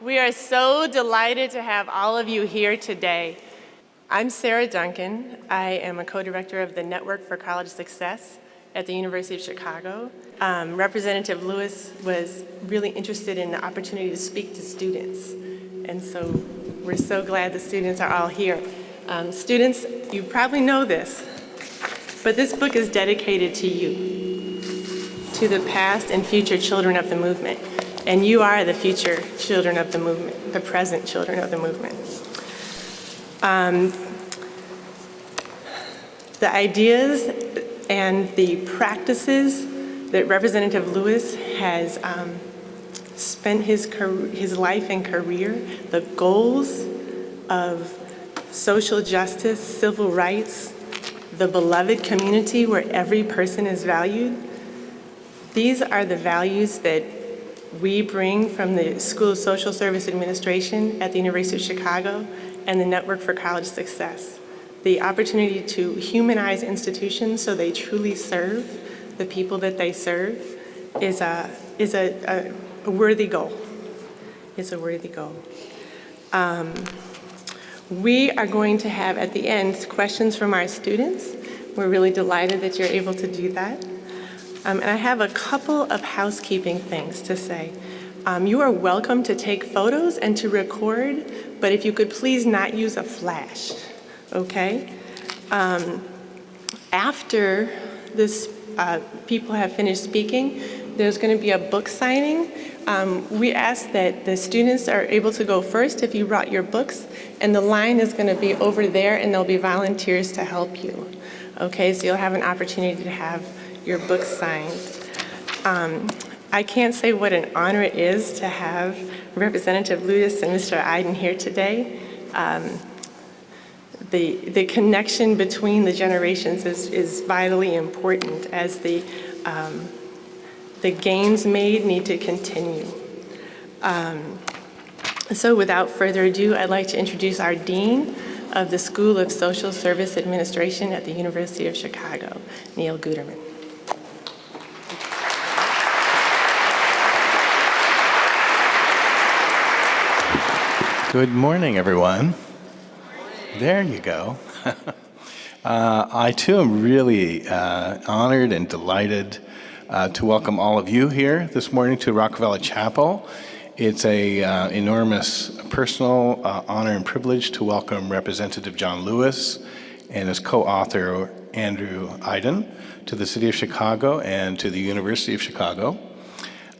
We are so delighted to have all of you here today. I'm Sarah Duncan. I am a co-director of the Network for College Success at the University of Chicago. Representative Lewis was really interested in the opportunity to speak to students. And so we're so glad the students are all here. Students, you probably know this, but this book is dedicated to you, to the past and future children of the movement. And you are the future children of the movement, the present children of the movement. The ideas and the practices that Representative Lewis has spent his life and career, the goals of social justice, civil rights, the beloved community where every person is valued, these are the values that we bring from the School of Social Service Administration at the University of Chicago and the Network for College Success. The opportunity to humanize institutions so they truly serve the people that they serve is a worthy goal. It's a worthy goal. We are going to have at the end questions from our students. We're really delighted that you're able to do that. And I have a couple of housekeeping things to say. You are welcome to take photos and to record, but if you could please not use a flash, okay? After this, people have finished speaking, there's going to be a book signing. We ask that the students are able to go first if you brought your books, and the line is going to be over there, and there'll be volunteers to help you. Okay, so you'll have an opportunity to have your book signed. I can't say what an honor it is to have Representative Lewis and Mr. Aydin here today. The connection between the generations is vitally important as the gains made need to continue. So without further ado, I'd like to introduce our Dean of the School of Social Service Administration at the University of Chicago, Neil Guterman. Good morning, everyone. There you go. I too am really honored and delighted to welcome all of you here this morning to Rockefeller Chapel. It's an enormous personal honor and privilege to welcome Representative John Lewis and his co-author Andrew Aydin to the City of Chicago and to the University of Chicago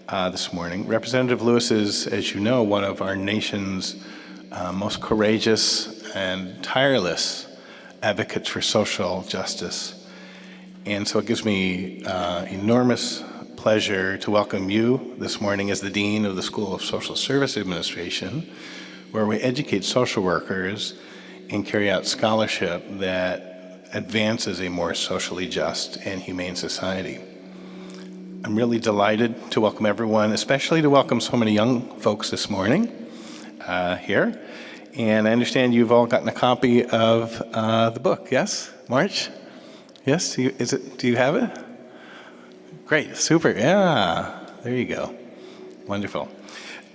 this morning. Representative Lewis is, as you know, one of our nation's most courageous and tireless advocates for social justice. And so it gives me enormous pleasure to welcome you this morning as the Dean of the School of Social Service Administration, where we educate social workers and carry out scholarship that advances a more socially just and humane society. I'm really delighted to welcome everyone, especially to welcome so many young folks this morning here. And I understand you've all gotten a copy of the book, yes? March? Yes? Do you have it? Great, super, yeah. There you go. Wonderful.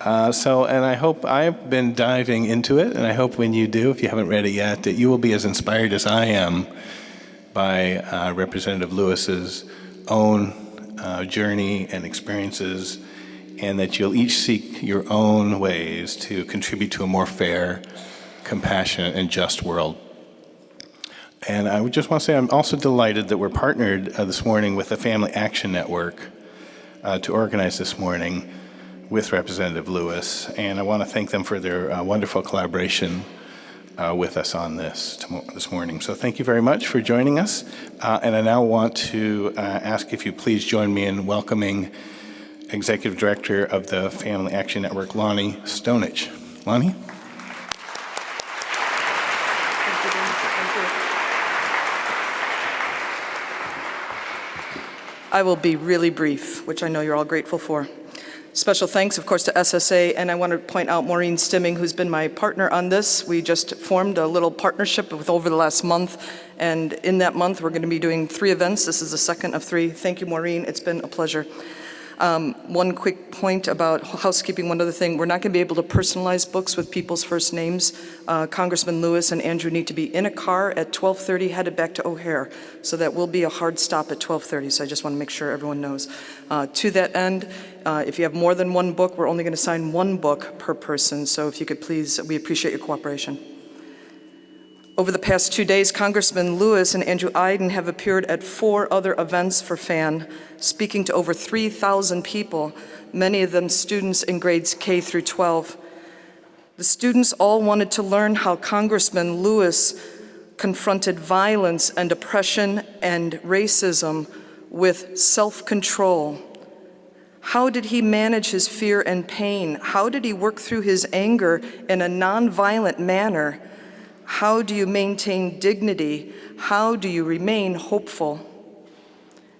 And I hope I've been diving into it, and I hope when you do, if you haven't read it yet, that you will be as inspired as I am by Representative Lewis's own journey and experiences, and that you'll each seek your own ways to contribute to a more fair, compassionate, and just world. And I would just want to say I'm also delighted that we're partnered this morning with the Family Action Network to organize this morning with Representative Lewis. And I want to thank them for their wonderful collaboration with us on this morning. So thank you very much for joining us. And I now want to ask if you please join me in welcoming Executive Director of the Family Action Network, Lonnie Stonich. Lonnie? I will be really brief, which I know you're all grateful for. Special thanks, of course, to SSA, and I want to point out Maureen Stimming, who's been my partner on this. We just formed a little partnership over the last month, and in that month, we're going to be doing 3 events. This is the second of 3. Thank you, Maureen. It's been a pleasure. One quick point about housekeeping, one other thing, we're not going to be able to personalize books with people's first names. Congressman Lewis and Andrew need to be in a car at 12:30 headed back to O'Hare. So that will be a hard stop at 12:30, so I just want to make sure everyone knows. To that end, if you have more than one book, we're only going to sign one book per person, so if you could please, we appreciate your cooperation. Over the past 2 days, Congressman Lewis and Andrew Aydin have appeared at 4 other events for FAN, speaking to over 3,000 people, many of them students in grades K through 12. The students all wanted to learn how Congressman Lewis confronted violence and oppression and racism with self-control. How did he manage his fear and pain? How did he work through his anger in a nonviolent manner? How do you maintain dignity? How do you remain hopeful?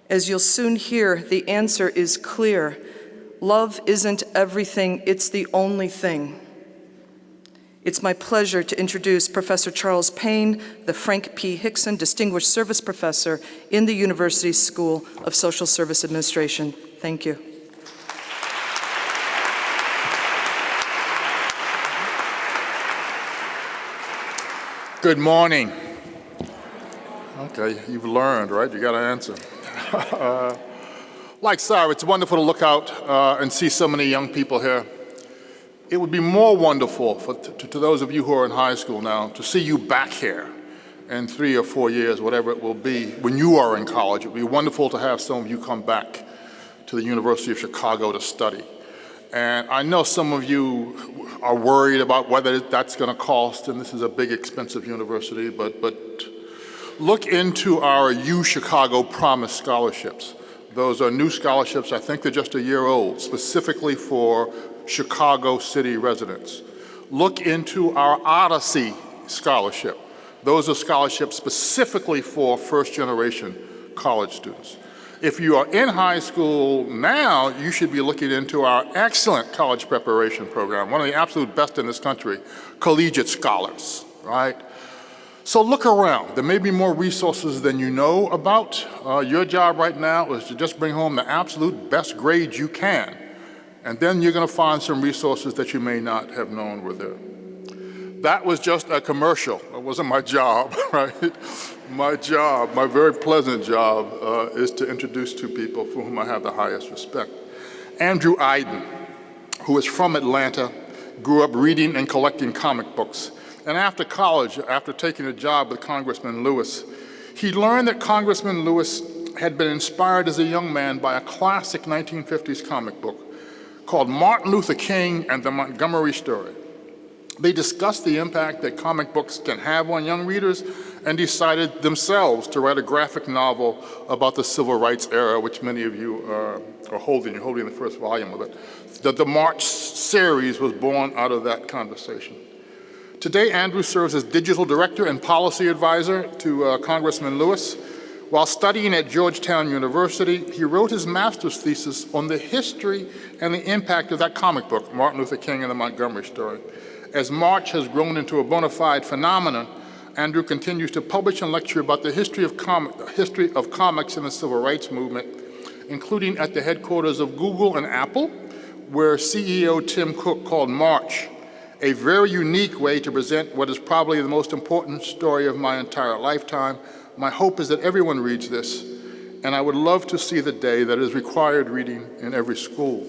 As you'll soon hear, the answer is clear. Love isn't everything, it's the only thing. It's my pleasure to introduce Professor Charles Payne, the Frank P. Hickson Distinguished Service Professor in the University School of Social Service Administration. Thank you. Good morning. Okay, you've learned, right? You got to answer. Like Sarah, it's wonderful to look out and see so many young people here. It would be more wonderful to those of you who are in high school now to see you back here in 3 or 4 years, whatever it will be, when you are in college. It would be wonderful to have some of you come back to the University of Chicago to study. And I know some of you are worried about whether that's going to cost, and this is a big, expensive university, but look into our UChicago Promise scholarships. Those are new scholarships, I think they're just a year old, specifically for Chicago City residents. Look into our Odyssey scholarship. Those are scholarships specifically for first-generation college students. If you are in high school now, you should be looking into our excellent college preparation program, one of the absolute best in this country, Collegiate Scholars, right? So look around. There may be more resources than you know about. Your job right now is to just bring home the absolute best grades you can. And then you're going to find some resources that you may not have known were there. That was just a commercial. It wasn't my job, right? My job, my very pleasant job, is to introduce 2 people for whom I have the highest respect. Andrew Aydin, who is from Atlanta, grew up reading and collecting comic books. And after college, after taking a job with Congressman Lewis, he learned that Congressman Lewis had been inspired as a young man by a classic 1950s comic book called Martin Luther King and the Montgomery Story. They discussed the impact that comic books can have on young readers and decided themselves to write a graphic novel about the civil rights era, which many of you are holding. You're holding the first volume of it. The March series was born out of that conversation. Today, Andrew serves as digital director and policy advisor to Congressman Lewis. While studying at Georgetown University, he wrote his master's thesis on the history and the impact of that comic book, Martin Luther King and the Montgomery Story. As March has grown into a bona fide phenomenon, Andrew continues to publish and lecture about the history of comics in the civil rights movement, including at the headquarters of Google and Apple, where CEO Tim Cook called March a very unique way to present what is probably the most important story of my entire lifetime. My hope is that everyone reads this, and I would love to see the day that it is required reading in every school.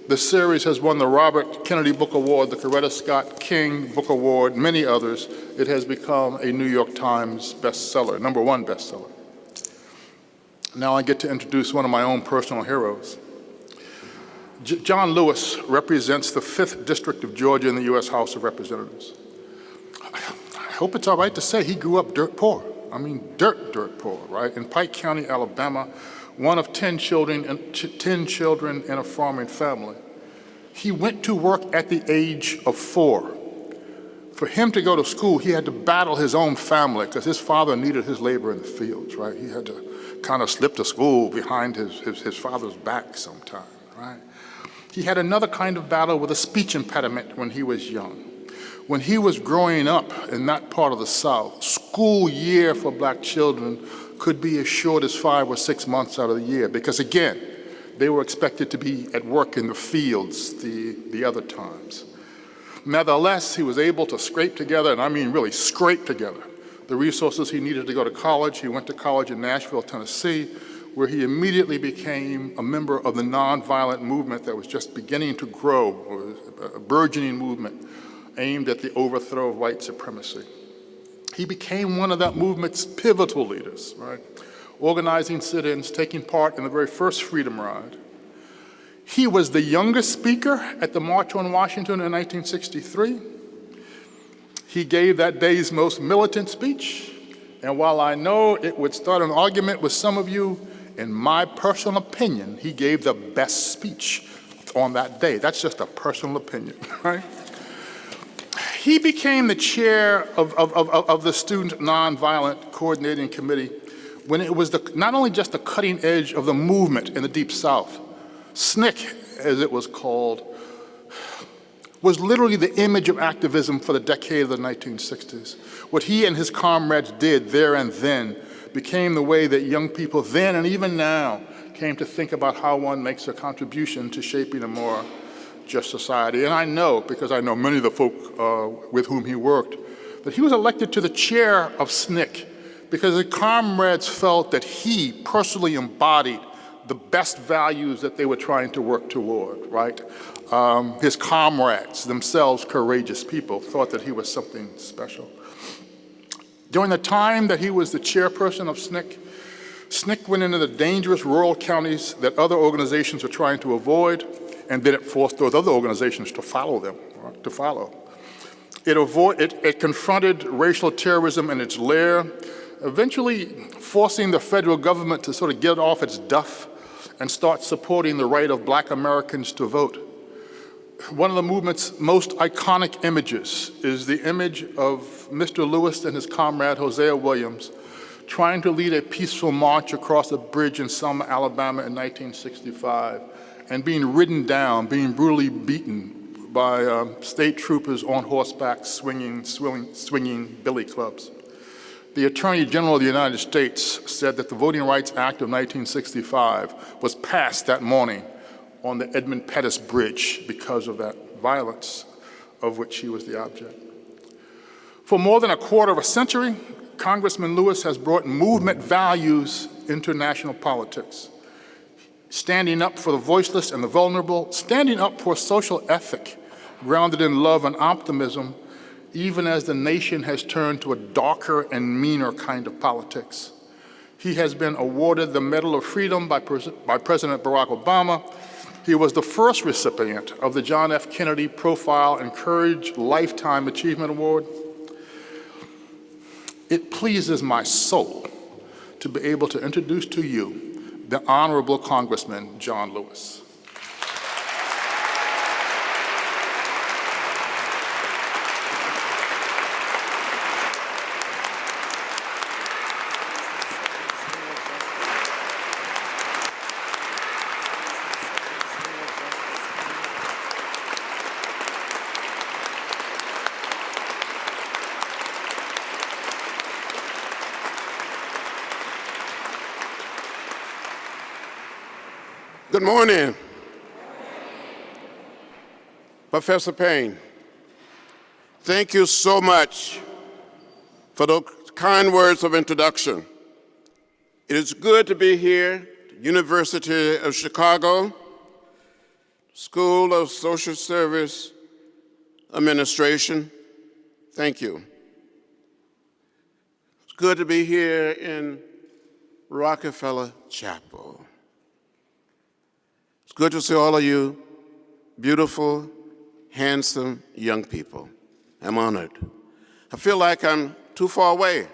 This series has won the Robert Kennedy Book Award, the Coretta Scott King Book Award, many others. It has become a New York Times bestseller, #1 bestseller. Now I get to introduce one of my own personal heroes. John Lewis represents the 5th District of Georgia in the U.S. House of Representatives. I hope it's all right to say he grew up dirt poor. I mean, dirt poor, right? In Pike County, Alabama, one of 10 children in a farming family. He went to work at the age of 4. For him to go to school, he had to battle his own family because his father needed his labor in the fields, right? He had to kind of slip to school behind his father's back sometime, right? He had another kind of battle with a speech impediment when he was young. When he was growing up in that part of the South, school year for black children could be as short as 5 or 6 months out of the year because, again, They were expected to be at work in the fields the other times. Nevertheless, he was able to scrape together, and I mean really scrape together, the resources he needed to go to college. He went to college in Nashville, Tennessee, where he immediately became a member of the nonviolent movement that was just beginning to grow, a burgeoning movement aimed at the overthrow of white supremacy. He became one of that movement's pivotal leaders, right? Organizing sit-ins, taking part in the very first Freedom Ride. He was the youngest speaker at the March on Washington in 1963. He gave that day's most militant speech, and while I know it would start an argument with some of you, in my personal opinion, he gave the best speech on that day. That's just a personal opinion, right? He became the chair of the Student Nonviolent Coordinating Committee when it was not only just the cutting edge of the movement in the Deep South. SNCC, as it was called, was literally the image of activism for the decade of the 1960s. What he and his comrades did there and then became the way that young people then and even now came to think about how one makes a contribution to shaping a more just society. And I know, because I know many of the folk with whom he worked, that he was elected to the chair of SNCC because his comrades felt that he personally embodied the best values that they were trying to work toward, right? His comrades, themselves courageous people, thought that he was something special. During the time that he was the chairperson of SNCC, SNCC went into the dangerous rural counties that other organizations were trying to avoid, and then it forced those other organizations to follow them, right, to follow. It confronted racial terrorism in its lair, eventually forcing the federal government to sort of get off its duff and start supporting the right of Black Americans to vote. One of the movement's most iconic images is the image of Mr. Lewis and his comrade Hosea Williams trying to lead a peaceful march across a bridge in Selma, Alabama in 1965, and being ridden down, being brutally beaten by state troopers on horseback swinging billy clubs. The Attorney General of the United States said that the Voting Rights Act of 1965 was passed that morning on the Edmund Pettus Bridge because of that violence of which he was the object. For more than a quarter of a century, Congressman Lewis has brought movement values into national politics, standing up for the voiceless and the vulnerable, standing up for a social ethic grounded in love and optimism, even as the nation has turned to a darker and meaner kind of politics. He has been awarded the Medal of Freedom by President Barack Obama. He was the first recipient of the John F. Kennedy Profile and Courage Lifetime Achievement Award. It pleases my soul to be able to introduce to you the Honorable Congressman John Lewis. Good morning. Professor Payne, thank you so much for those kind words of introduction. It is good to be here at the University of Chicago, School of Social Service Administration. Thank you. It's good to be here in Rockefeller Chapel. It's good to see all of you beautiful, handsome young people. I'm honored. I feel like I'm too far away,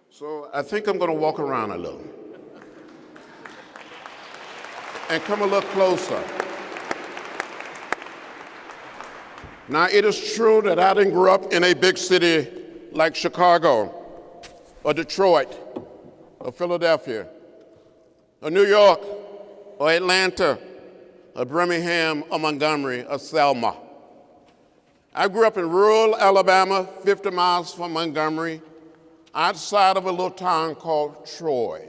so I think I'm going to walk around a little and come a little closer. Now, it is true that I didn't grow up in a big city like Chicago or Detroit or Philadelphia or New York or Atlanta, or Birmingham, or Montgomery, or Selma. I grew up in rural Alabama, 50 miles from Montgomery, outside of a little town called Troy.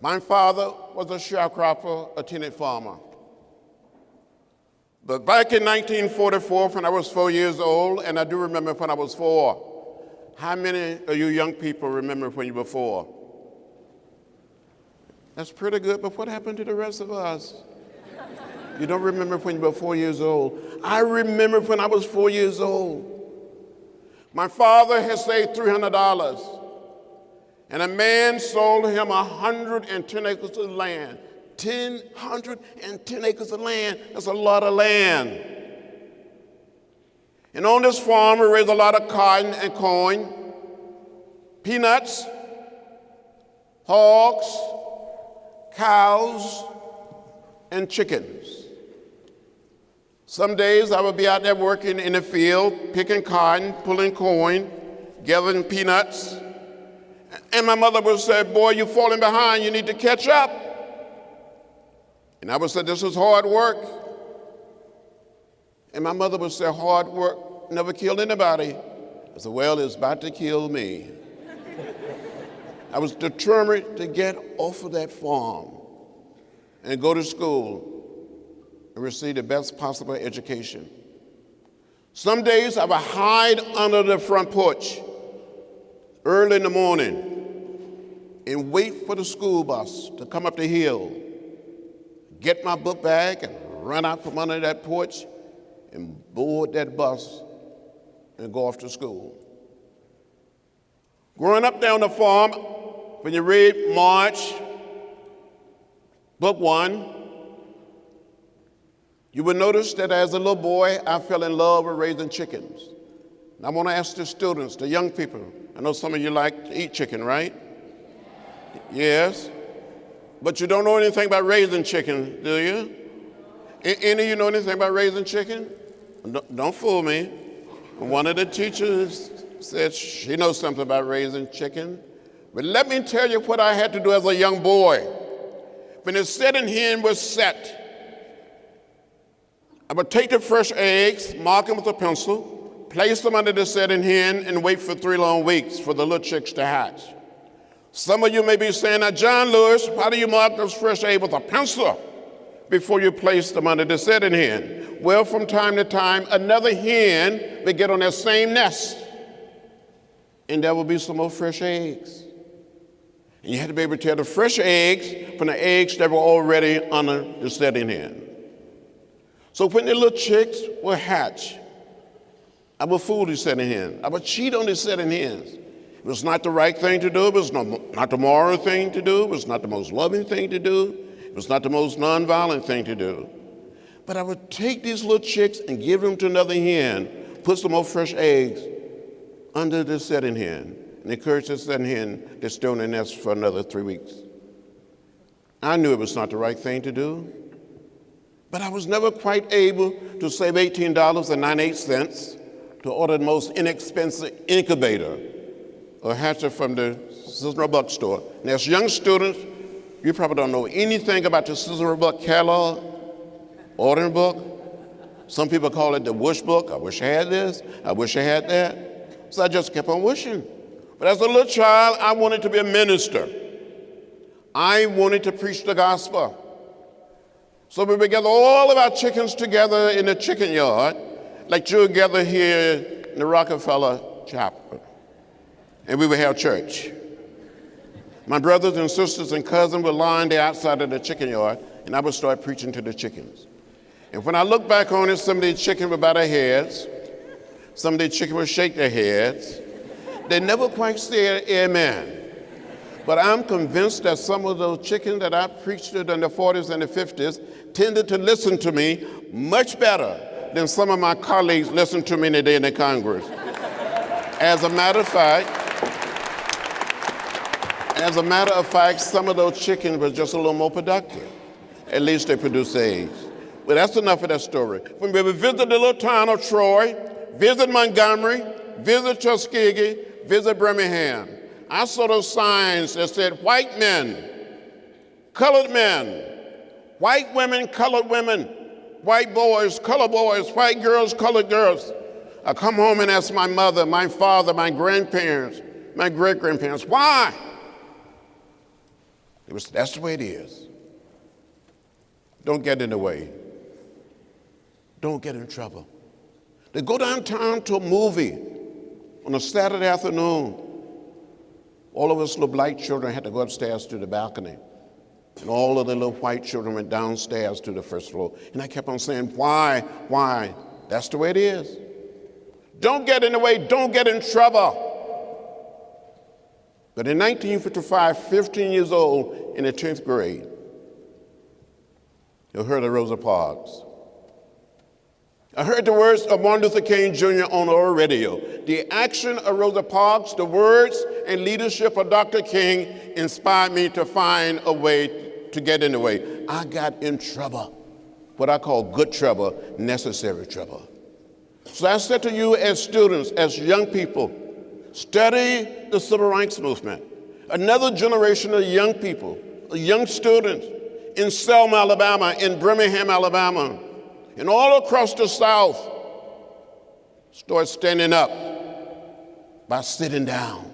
My father was a sharecropper, a tenant farmer. But back in 1944, when I was 4 years old, and I do remember when I was 4, how many of you young people remember when you were 4? That's pretty good, but what happened to the rest of us? You don't remember when you were 4 years old. I remember when I was 4 years old. My father had saved $300, and a man sold him 110 acres of land. 110 acres of land, that's a lot of land. And on this farm, we raised a lot of cotton and corn, peanuts, hogs, cows, and chickens. Some days I would be out there working in the field, picking cotton, pulling corn, gathering peanuts. And my mother would say, boy, you're falling behind, you need to catch up. And I would say, this is hard work. And my mother would say, hard work never killed anybody. I said, well, it's about to kill me. I was determined to get off of that farm and go to school and receive the best possible education. Some days I would hide under the front porch early in the morning and wait for the school bus to come up the hill, get my book bag and run out from under that porch and board that bus and go off to school. Growing up there on the farm, when you read March, book 1, you will notice that as a little boy, I fell in love with raising chickens. And I want to ask the students, the young people, I know some of you like to eat chicken, right? Yes. But you don't know anything about raising chicken, do you? Any of you know anything about raising chicken? Don't fool me. One of the teachers said she knows something about raising chicken. But let me tell you what I had to do as a young boy. When the setting hen was set, I would take the fresh eggs, mark them with a pencil, place them under the setting hen, and wait for 3 long weeks for the little chicks to hatch. Some of you may be saying, now, John Lewis, why do you mark those fresh eggs with a pencil before you place them under the setting hen? Well, from time to time, another hen would get on that same nest, and there will be some more fresh eggs. And you had to be able to tell the fresh eggs from the eggs that were already under the setting hen. So when the little chicks will hatch, I would fool the setting hen. I would cheat on the setting hens. It was not the right thing to do. It was not the moral thing to do. It was not the most loving thing to do. It was not the most nonviolent thing to do. But I would take these little chicks and give them to another hen, put some more fresh eggs under the setting hen, and encourage the setting hen to stay on the nest for another 3 weeks. I knew it was not the right thing to do, but I was never quite able to save $18.98 to order the most inexpensive incubator or hatcher from the Cicero Buck store. And as young students, you probably don't know anything about the Cicero Buck catalog, ordering book. Some people call it the wish book. I wish I had this. I wish I had that. So I just kept on wishing. But as a little child, I wanted to be a minister. I wanted to preach the gospel. So we would gather all of our chickens together in the chicken yard, like you'll gather here in the Rockefeller Chapel. And we would have church. My brothers and sisters and cousins would line there outside of the chicken yard, and I would start preaching to the chickens. And when I look back on it, some of these chickens would bow their heads. Some of these chickens would shake their heads. They never quite said amen. But I'm convinced that some of those chickens that I preached to in the 40s and the 50s tended to listen to me much better than some of my colleagues listened to me today in the Congress. As a matter of fact, some of those chickens were just a little more productive. At least they produced eggs. But that's enough of that story. When we would visit the little town of Troy, visit Montgomery, visit Tuskegee, visit Birmingham, I saw those signs that said white men, colored men, white women, colored women, white boys, colored boys, white girls, colored girls. I come home and ask my mother, my father, my grandparents, my great-grandparents, why? That's the way it is. Don't get in the way. Don't get in trouble. They go downtown to a movie on a Saturday afternoon. All of us little black children had to go upstairs to the balcony. And all of the little white children went downstairs to the first floor. And I kept on saying, why? That's the way it is. Don't get in the way, don't get in trouble. But in 1955, 15 years old, in the 10th grade, you heard of Rosa Parks. I heard the words of Martin Luther King Jr. on our radio. The action of Rosa Parks, the words and leadership of Dr. King inspired me to find a way to get in the way. I got in trouble, what I call good trouble, necessary trouble. So I said to you as students, as young people, study the civil rights movement. Another generation of young people, young students in Selma, Alabama, in Birmingham, Alabama, and all across the South start standing up by sitting down.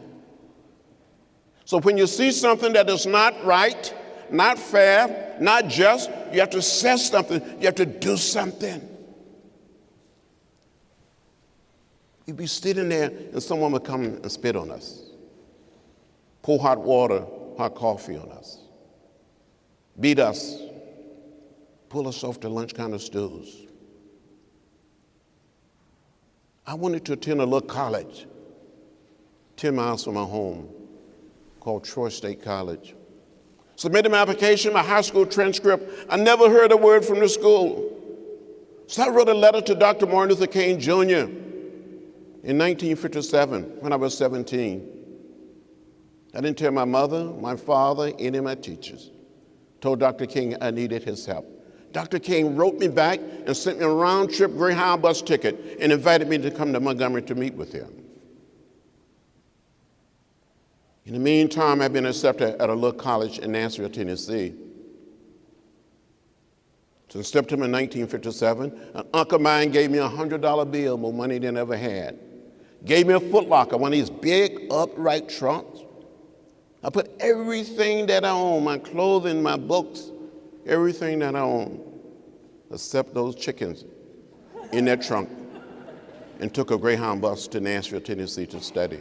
So when you see something that is not right, not fair, not just, you have to say something, you have to do something. You'd be sitting there and someone would come and spit on us, pour hot water, hot coffee on us, beat us, pull us off the lunch counter stools. I wanted to attend a little college 10 miles from my home called Troy State College. Submitted my application, my high school transcript. I never heard a word from the school. So I wrote a letter to Dr. Martin Luther King Jr. in 1957 when I was 17. I didn't tell my mother, my father, any of my teachers. Told Dr. King I needed his help. Dr. King wrote me back and sent me a round-trip Greyhound bus ticket and invited me to come to Montgomery to meet with him. In the meantime, I've been accepted at a little college in Nashville, Tennessee. Since September 1957, an uncle of mine gave me a $100 bill, more money than I ever had. Gave me a Foot Locker, one of these big upright trunks. I put everything that I own, my clothing, my books, everything that I own, except those chickens, in that trunk, and took a Greyhound bus to Nashville, Tennessee to study.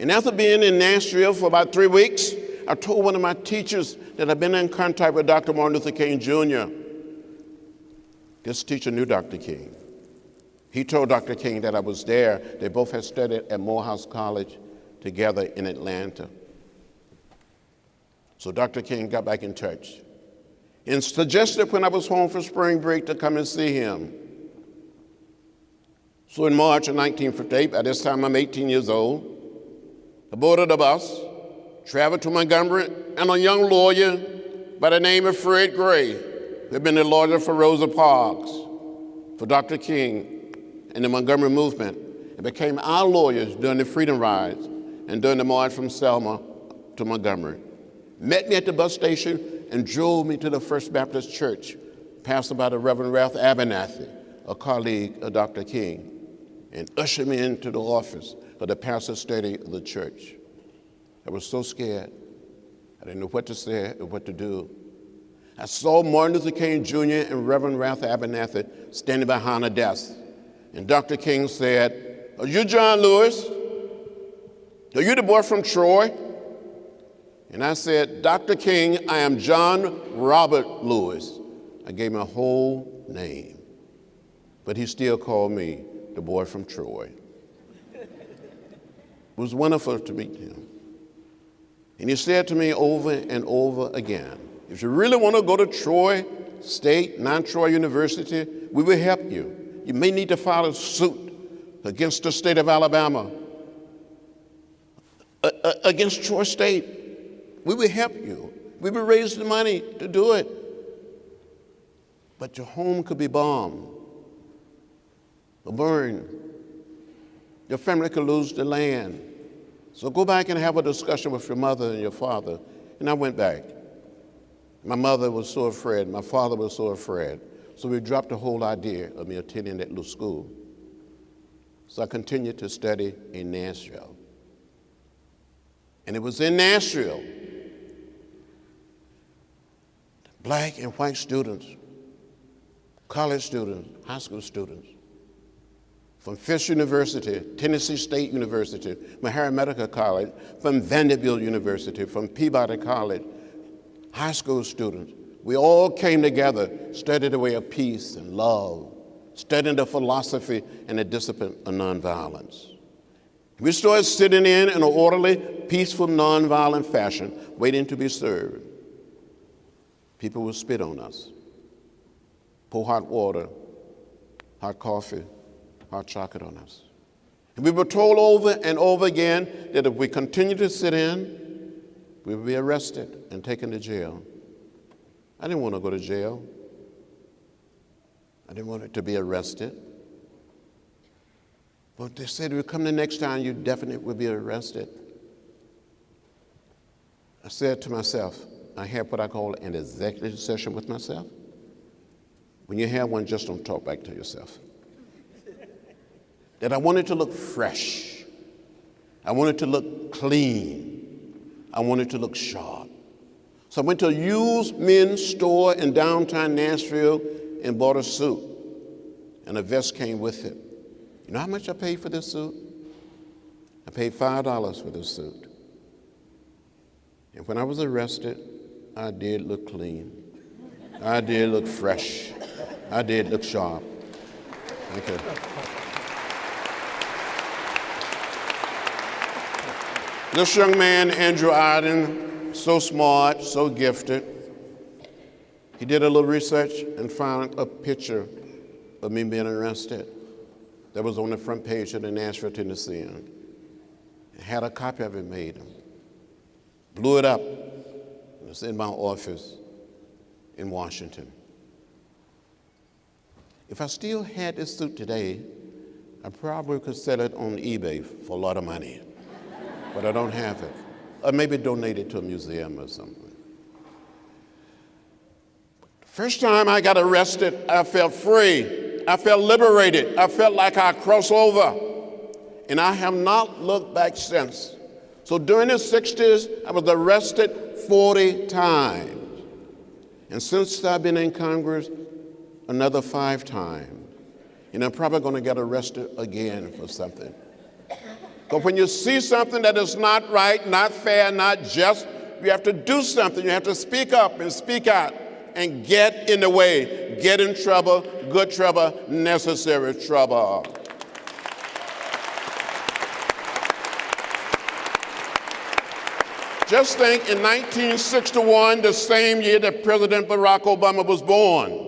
And after being in Nashville for about 3 weeks, I told one of my teachers that I'd been in contact with Dr. Martin Luther King Jr. This teacher knew Dr. King. He told Dr. King that I was there. They both had studied at Morehouse College together in Atlanta. So Dr. King got back in touch and suggested when I was home for spring break to come and see him. So in March of 1958, by this time I'm 18 years old, I boarded a bus, traveled to Montgomery, and a young lawyer by the name of Fred Gray, who had been the lawyer for Rosa Parks, for Dr. King, and the Montgomery movement, and became our lawyers during the Freedom Rides and during the march from Selma to Montgomery. Met me at the bus station and drove me to the First Baptist Church, pastored by the Reverend Ralph Abernathy, a colleague of Dr. King, and ushered me into the office of the pastor study of the church. I was so scared. I didn't know what to say or what to do. I saw Martin Luther King Jr. and Reverend Ralph Abernathy standing behind a desk. And Dr. King said, "Are you John Lewis? Are you the boy from Troy?" And I said, "Dr. King, I am John Robert Lewis." I gave him a whole name. But he still called me the boy from Troy. It was wonderful to meet him. And he said to me over and over again, "If you really want to go to Troy State, non-Troy University, we will help you. You may need to file a suit against the state of Alabama, against Troy State. We will help you. We will raise the money to do it. But your home could be bombed or burned. Your family could lose the land. So go back and have a discussion with your mother and your father." And I went back. My mother was so afraid. My father was so afraid. So we dropped the whole idea of me attending that little school. So I continued to study in Nashville. And it was in Nashville Black and white students, college students, high school students, from Fisk University, Tennessee State University, Meharry Medical College, from Vanderbilt University, from Peabody College, high school students. We all came together, studied the way of peace and love, studying the philosophy and the discipline of nonviolence. We started sitting in an orderly, peaceful, nonviolent fashion, waiting to be served. People would spit on us, pour hot water, hot coffee, hot chocolate on us. And we were told over and over again that if we continued to sit in, we would be arrested and taken to jail. I didn't want to go to jail. I didn't want it to be arrested. But they said, if you come the next time, you definitely will be arrested. I said to myself, I had what I call an executive session with myself. When you have one, just don't talk back to yourself. That I wanted to look fresh. I wanted to look clean. I wanted to look sharp. So I went to a used men's store in downtown Nashville and bought a suit. And a vest came with it. You know how much I paid for this suit? I paid $5 for this suit. And when I was arrested, I did look clean. I did look fresh. I did look sharp. Thank you. This young man, Andrew Aydin, so smart, so gifted, he did a little research and found a picture of me being arrested that was on the front page of the Nashville Tennessean. I had a copy of it made, blew it up, and it's in my office in Washington. If I still had this suit today, I probably could sell it on eBay for a lot of money. But I don't have it. Or maybe donate it to a museum or something. First time I got arrested, I felt free. I felt liberated. I felt like I crossed over. And I have not looked back since. So during the 60s, I was arrested 40 times. And since I've been in Congress, another 5 times. And I'm probably going to get arrested again for something. But when you see something that is not right, not fair, not just, you have to do something. You have to speak up and speak out and get in the way, get in trouble, good trouble, necessary trouble. Just think, in 1961, the same year that President Barack Obama was born,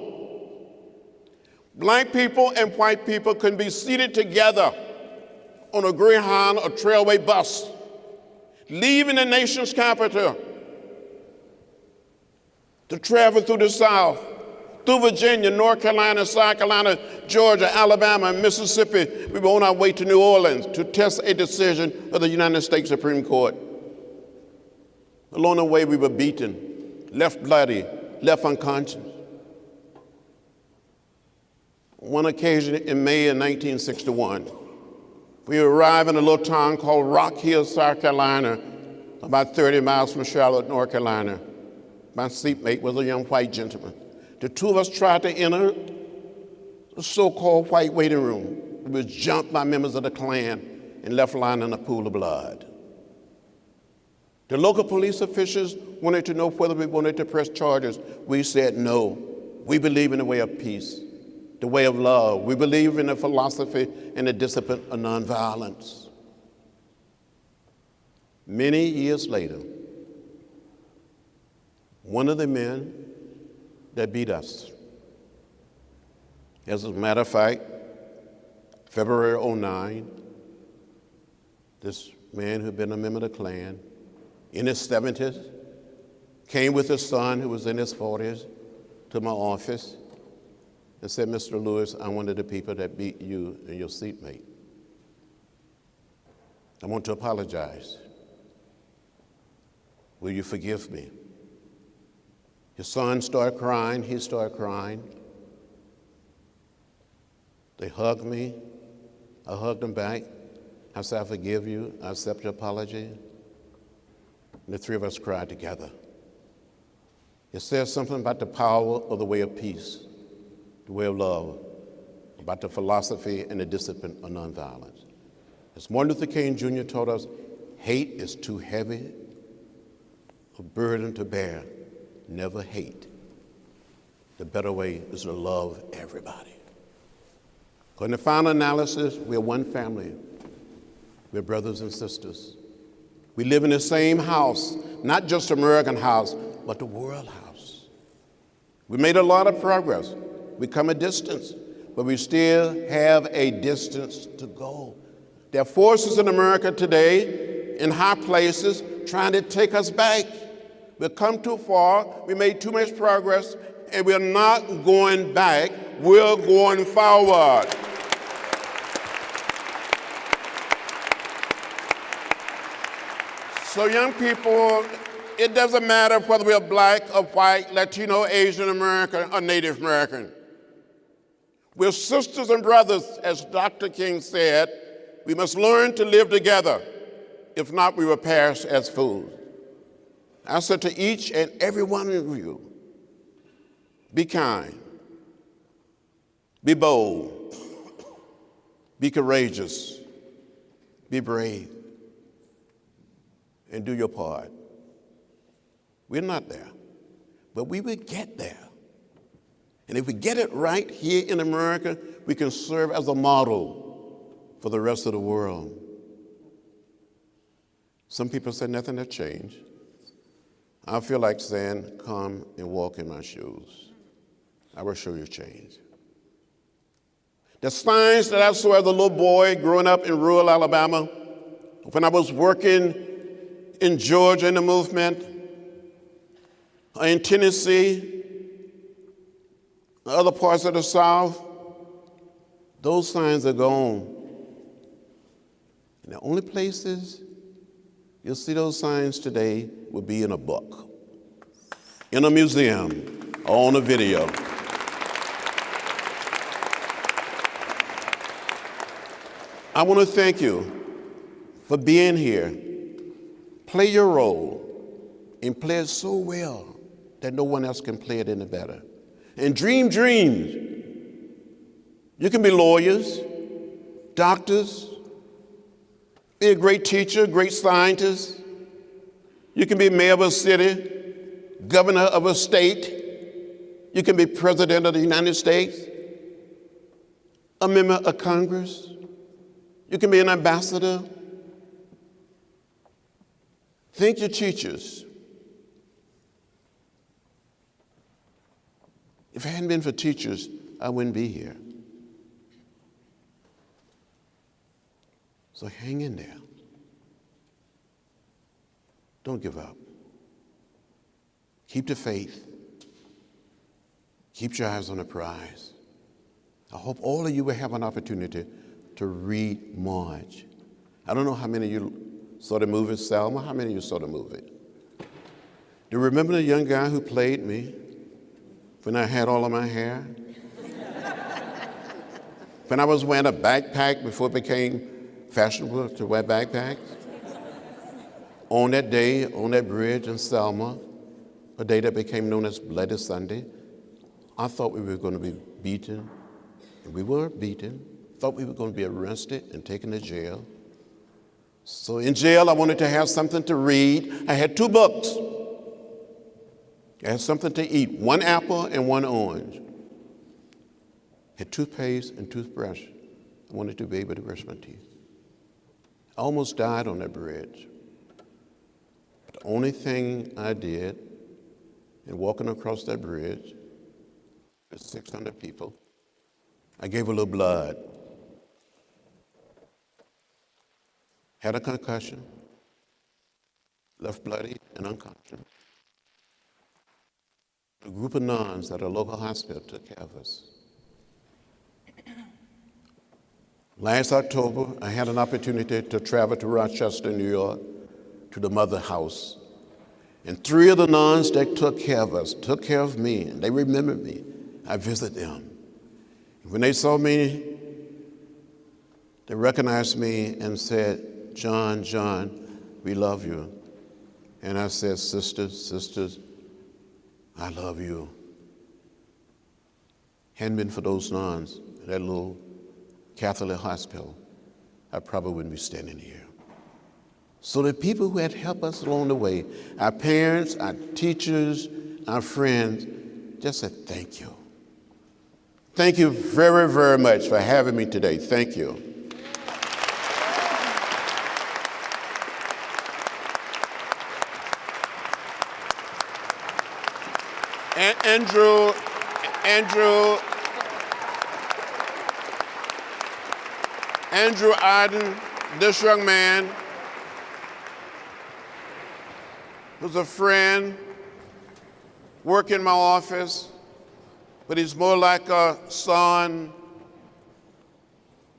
black people and white people can be seated together on a Greyhound or Trailway bus, leaving the nation's capital to travel through the South, through Virginia, North Carolina, South Carolina, Georgia, Alabama, and Mississippi. We were on our way to New Orleans to test a decision of the United States Supreme Court. Along the way, we were beaten, left bloody, left unconscious. One occasion in May of 1961, we arrived in a little town called Rock Hill, South Carolina, about 30 miles from Charlotte, North Carolina. My seatmate was a young white gentleman. The two of us tried to enter the so-called white waiting room. We were jumped by members of the Klan and left lying in a pool of blood. The local police officials wanted to know whether we wanted to press charges. We said no. We believe in the way of peace, the way of love. We believe in the philosophy and the discipline of nonviolence. Many years later, one of the men that beat us, as a matter of fact, February 2009, this man who'd been a member of the Klan, in his 70s, came with his son who was in his 40s to my office and said, "Mr. Lewis, I'm one of the people that beat you and your seatmate. I want to apologize. Will you forgive me?" His son started crying, he started crying. They hugged me, I hugged them back. I said, "I forgive you, I accept your apology." And the three of us cried together. It says something about the power of the way of peace, the way of love, about the philosophy and the discipline of nonviolence. As Martin Luther King Jr. taught us, hate is too heavy a burden to bear. Never hate. The better way is to love everybody. In the final analysis, we're one family. We're brothers and sisters. We live in the same house, not just American house, but the world house. We made a lot of progress. We come a distance, but we still have a distance to go. There are forces in America today, in high places, trying to take us back. We've come too far, we made too much progress, and we're not going back, we're going forward. So young people, it doesn't matter whether we're black or white, Latino, Asian American, or Native American. We're sisters and brothers, as Dr. King said. We must learn to live together. If not, we will perish as fools. I said to each and every one of you, be kind, be bold, be courageous, be brave, and do your part. We're not there, but we will get there. And if we get it right here in America, we can serve as a model for the rest of the world. Some people say nothing has changed. I feel like saying, come and walk in my shoes. I will show you change. The signs that I saw as a little boy growing up in rural Alabama, when I was working in Georgia in the movement, in Tennessee, other parts of the South, those signs are gone. And the only places you'll see those signs today will be in a book, in a museum, or on a video. I want to thank you for being here. Play your role and play it so well that no one else can play it any better. And dream dreams. You can be lawyers, doctors, be a great teacher, great scientist. You can be mayor of a city, governor of a state. You can be president of the United States, a member of Congress. You can be an ambassador. Thank your teachers. If it hadn't been for teachers, I wouldn't be here. So hang in there. Don't give up. Keep the faith. Keep your eyes on the prize. I hope all of you will have an opportunity to read Marge. I don't know how many of you saw the movie Selma. How many of you saw the movie? Do you remember the young guy who played me when I had all of my hair? When I was wearing a backpack before it became fashionable to wear backpacks? On that day, on that bridge in Selma, a day that became known as Bloody Sunday, I thought we were going to be beaten, and we were beaten. Thought we were going to be arrested and taken to jail. So in jail, I wanted to have something to read. I had 2 books. I had something to eat, 1 apple and 1 orange. I had toothpaste and toothbrush. I wanted to be able to brush my teeth. I almost died on that bridge. But the only thing I did in walking across that bridge with 600 people, I gave a little blood. Had a concussion, left bloody and unconscious. A group of nuns at a local hospital took care of us. Last October, I had an opportunity to travel to Rochester, New York, to the Mother House. And 3 of the nuns that took care of us, took care of me, and they remembered me. I visited them. When they saw me, they recognized me and said, John, John, we love you. And I said, sisters, I love you. Hadn't been for those nuns at that little Catholic hospital, I probably wouldn't be standing here. So the people who had helped us along the way, our parents, our teachers, our friends, just said thank you. Thank you very, very much for having me today. Thank you. Andrew Aydin, this young man was a friend, worked in my office, but he's more like a son,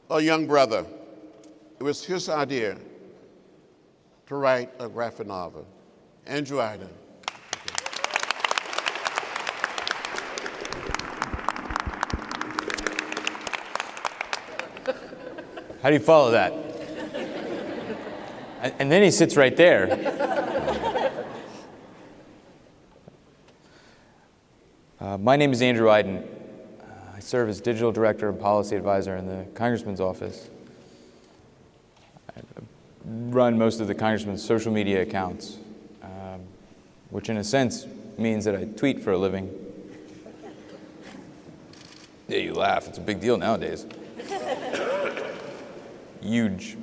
a young brother. It was his idea to write a graphic novel. Andrew Aydin. How do you follow that? And then he sits right there. My name is Andrew Aydin. I serve as Digital Director and Policy Advisor in the Congressman's office. I run most of the Congressman's social media accounts, which in a sense means that I tweet for a living. Yeah, you laugh. It's a big deal nowadays. Huge.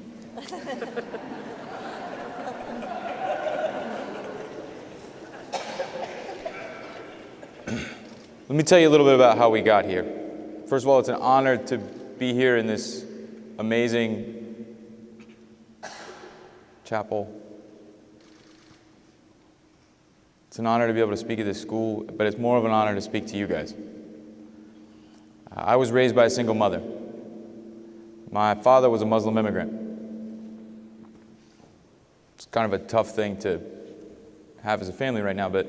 Let me tell you a little bit about how we got here. First of all, it's an honor to be here in this amazing chapel. It's an honor to be able to speak at this school, but it's more of an honor to speak to you guys. I was raised by a single mother. My father was a Muslim immigrant. It's kind of a tough thing to have as a family right now, but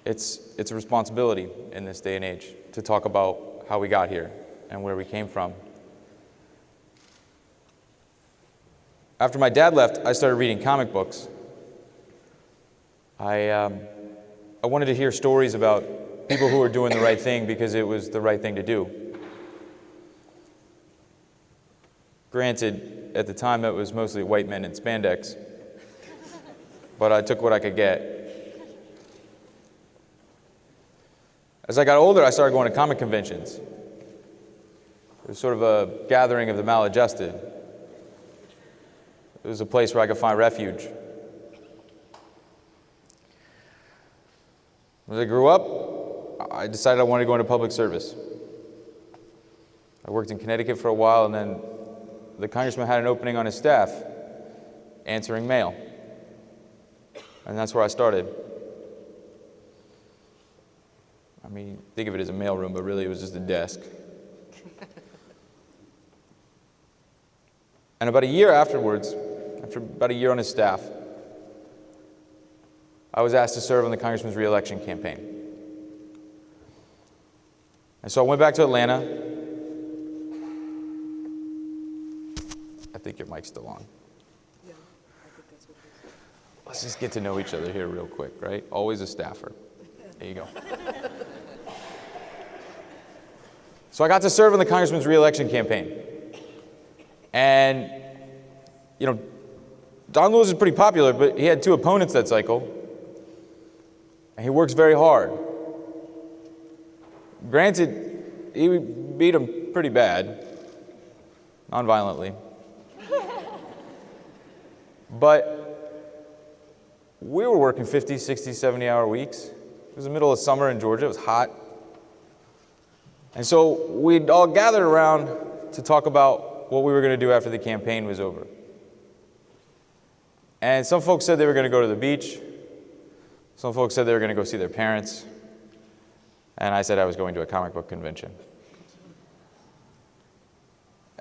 it's a responsibility in this day and age to talk about how we got here and where we came from. After my dad left, I started reading comic books. I wanted to hear stories about people who were doing the right thing because it was the right thing to do. Granted, at the time it was mostly white men in spandex, but I took what I could get. As I got older, I started going to comic conventions. It was sort of a gathering of the maladjusted. It was a place where I could find refuge. As I grew up, I decided I wanted to go into public service. I worked in Connecticut for a while, and then the congressman had an opening on his staff, answering mail. And that's where I started. I mean, think of it as a mailroom, but really it was just a desk. And about a year afterwards, after about a year on his staff, I was asked to serve on the congressman's re-election campaign. And so I went back to Atlanta. I think your mic's still on. Yeah, I think that's what it is. Let's just get to know each other here real quick, right? Always a staffer. There you go. So I got to serve on the congressman's re-election campaign. And, you know, Don Lewis is pretty popular, but he had 2 opponents that cycle. And he works very hard. Granted, he beat him pretty bad, non-violently. But we were working 50, 60, 70-hour weeks. It was the middle of summer in Georgia. It was hot. And so we'd all gathered around to talk about what we were going to do after the campaign was over. And some folks said they were going to go to the beach. Some folks said they were going to go see their parents. And I said I was going to a comic book convention.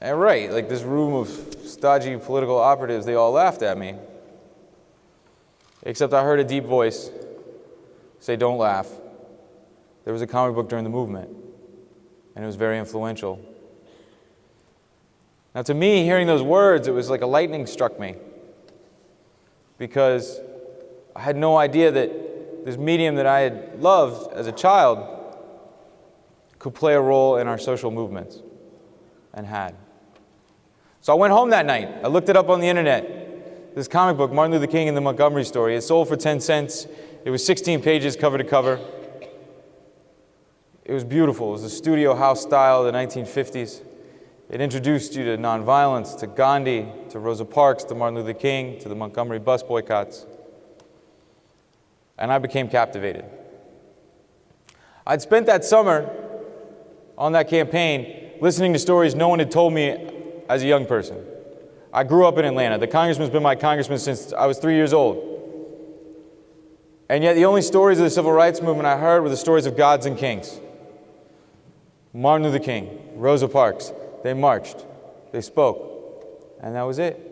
And right, like this room of stodgy political operatives, they all laughed at me. Except I heard a deep voice say, "Don't laugh." There was a comic book during the movement, and it was very influential. Now to me, hearing those words, it was like a lightning struck me. Because I had no idea that this medium that I had loved as a child could play a role in our social movements, and had. So I went home that night. I looked it up on the internet. This comic book, Martin Luther King and the Montgomery Story. It sold for 10 cents. It was 16 pages cover to cover. It was beautiful. It was a studio house style of the 1950s. It introduced you to nonviolence, to Gandhi, to Rosa Parks, to Martin Luther King, to the Montgomery bus boycotts. And I became captivated. I'd spent that summer on that campaign listening to stories no one had told me as a young person. I grew up in Atlanta. The congressman's been my congressman since I was 3 years old. And yet the only stories of the civil rights movement I heard were the stories of gods and kings. Martin Luther King, Rosa Parks, they marched, they spoke, and that was it.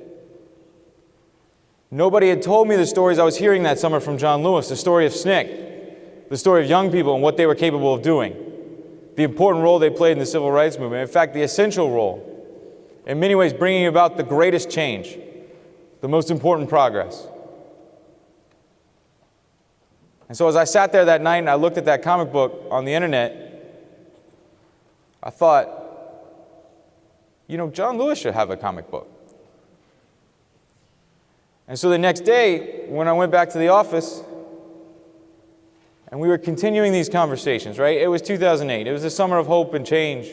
Nobody had told me the stories I was hearing that summer from John Lewis, the story of SNCC, the story of young people and what they were capable of doing, the important role they played in the civil rights movement, in fact, the essential role, in many ways bringing about the greatest change, the most important progress. And so as I sat there that night and I looked at that comic book on the internet, I thought, you know, John Lewis should have a comic book. And so the next day, when I went back to the office, and we were continuing these conversations, right? It was 2008. It was the summer of hope and change.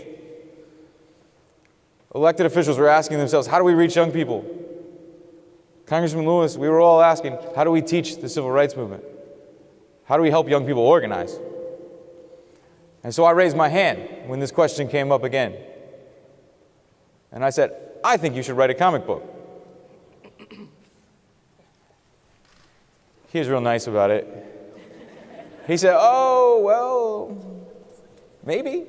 Elected officials were asking themselves, how do we reach young people? Congressman Lewis, we were all asking, how do we teach the civil rights movement? How do we help young people organize? And so I raised my hand when this question came up again. And I said, I think you should write a comic book. He was real nice about it. He said, oh, well, maybe.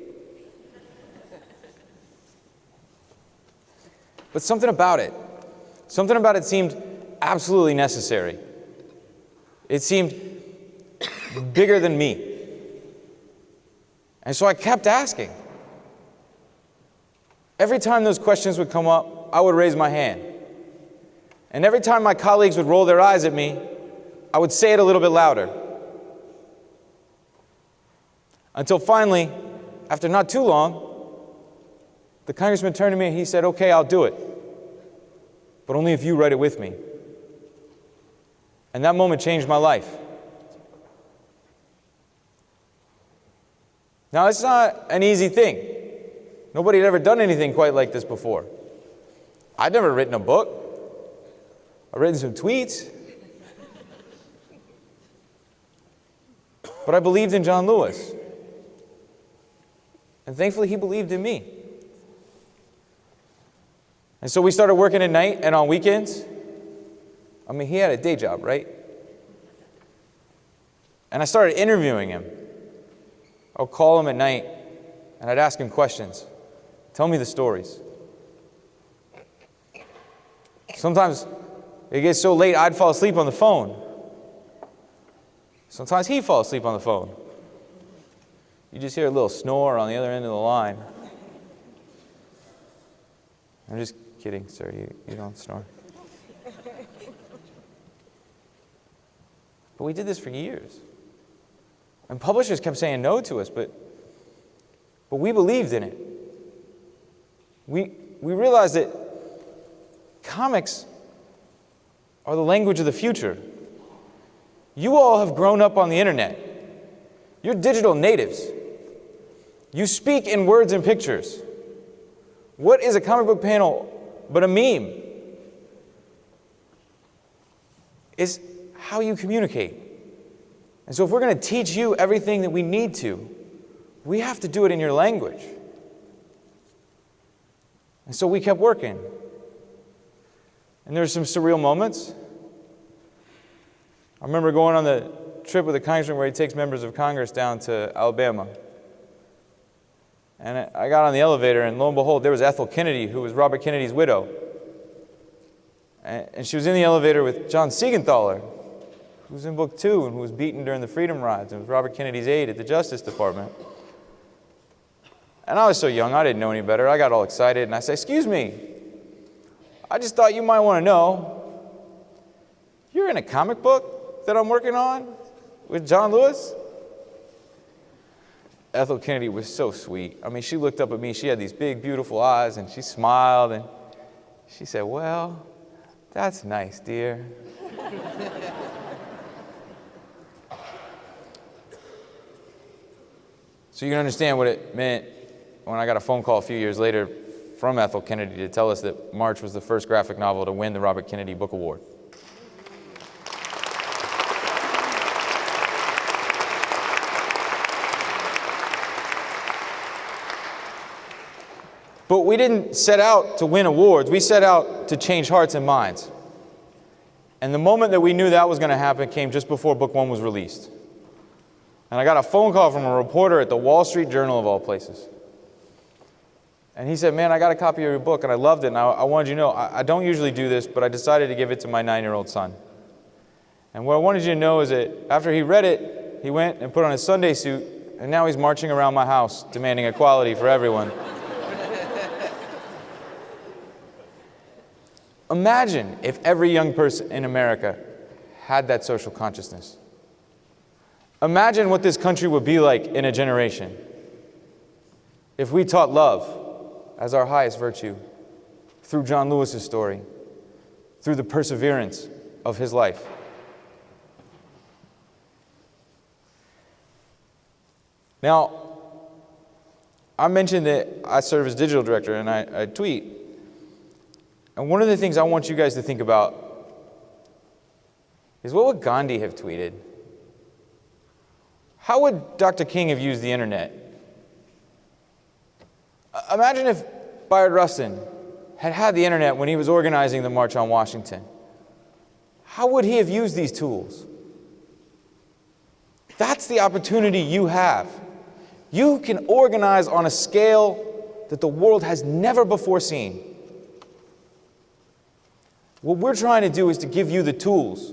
But something about it seemed absolutely necessary. It seemed bigger than me. And so I kept asking. Every time those questions would come up, I would raise my hand. And every time my colleagues would roll their eyes at me, I would say it a little bit louder. Until finally, after not too long, the congressman turned to me and he said, okay, I'll do it. But only if you write it with me. And that moment changed my life. Now, it's not an easy thing. Nobody had ever done anything quite like this before. I'd never written a book. I've written some tweets. But I believed in John Lewis. And thankfully, he believed in me. And so we started working at night and on weekends. I mean, he had a day job, right? And I started interviewing him. I would call him at night, and I'd ask him questions. Tell me the stories. Sometimes it gets so late, I'd fall asleep on the phone. Sometimes he'd fall asleep on the phone. You just hear a little snore on the other end of the line. I'm just kidding, sir. You don't snore. But we did this for years. And publishers kept saying no to us, but we believed in it. We realized that comics are the language of the future. You all have grown up on the internet. You're digital natives. You speak in words and pictures. What is a comic book panel but a meme? It's how you communicate. And so if we're going to teach you everything that we need to, we have to do it in your language. And so we kept working. And there were some surreal moments. I remember going on the trip with the congressman where he takes members of Congress down to Alabama. And I got on the elevator, and lo and behold, there was Ethel Kennedy, who was Robert Kennedy's widow. And she was in the elevator with John Siegenthaler, who was in Book 2 and who was beaten during the Freedom Rides and was Robert Kennedy's aide at the Justice Department. And I was so young, I didn't know any better. I got all excited, and I said, excuse me, I just thought you might want to know, you're in a comic book that I'm working on? with John Lewis? Ethel Kennedy was so sweet. I mean, she looked up at me. She had these big, beautiful eyes, and she smiled, and she said, "Well, that's nice, dear." So you can understand what it meant when I got a phone call a few years later from Ethel Kennedy to tell us that March was the first graphic novel to win the Robert Kennedy Book Award. But we didn't set out to win awards. We set out to change hearts and minds. And the moment that we knew that was going to happen came just before book one was released. And I got a phone call from a reporter at the Wall Street Journal, of all places. And he said, "Man, I got a copy of your book, and I loved it, and I wanted you to know, I don't usually do this, but I decided to give it to my 9-year-old son. And what I wanted you to know is that after he read it, he went and put on his Sunday suit, and now he's marching around my house demanding equality for everyone." Imagine if every young person in America had that social consciousness. Imagine what this country would be like in a generation if we taught love as our highest virtue through John Lewis's story, through the perseverance of his life. Now, I mentioned that I serve as digital director and I tweet. And one of the things I want you guys to think about is, what would Gandhi have tweeted? How would Dr. King have used the internet? Imagine if Bayard Rustin had had the internet when he was organizing the March on Washington. How would he have used these tools? That's the opportunity you have. You can organize on a scale that the world has never before seen. What we're trying to do is to give you the tools,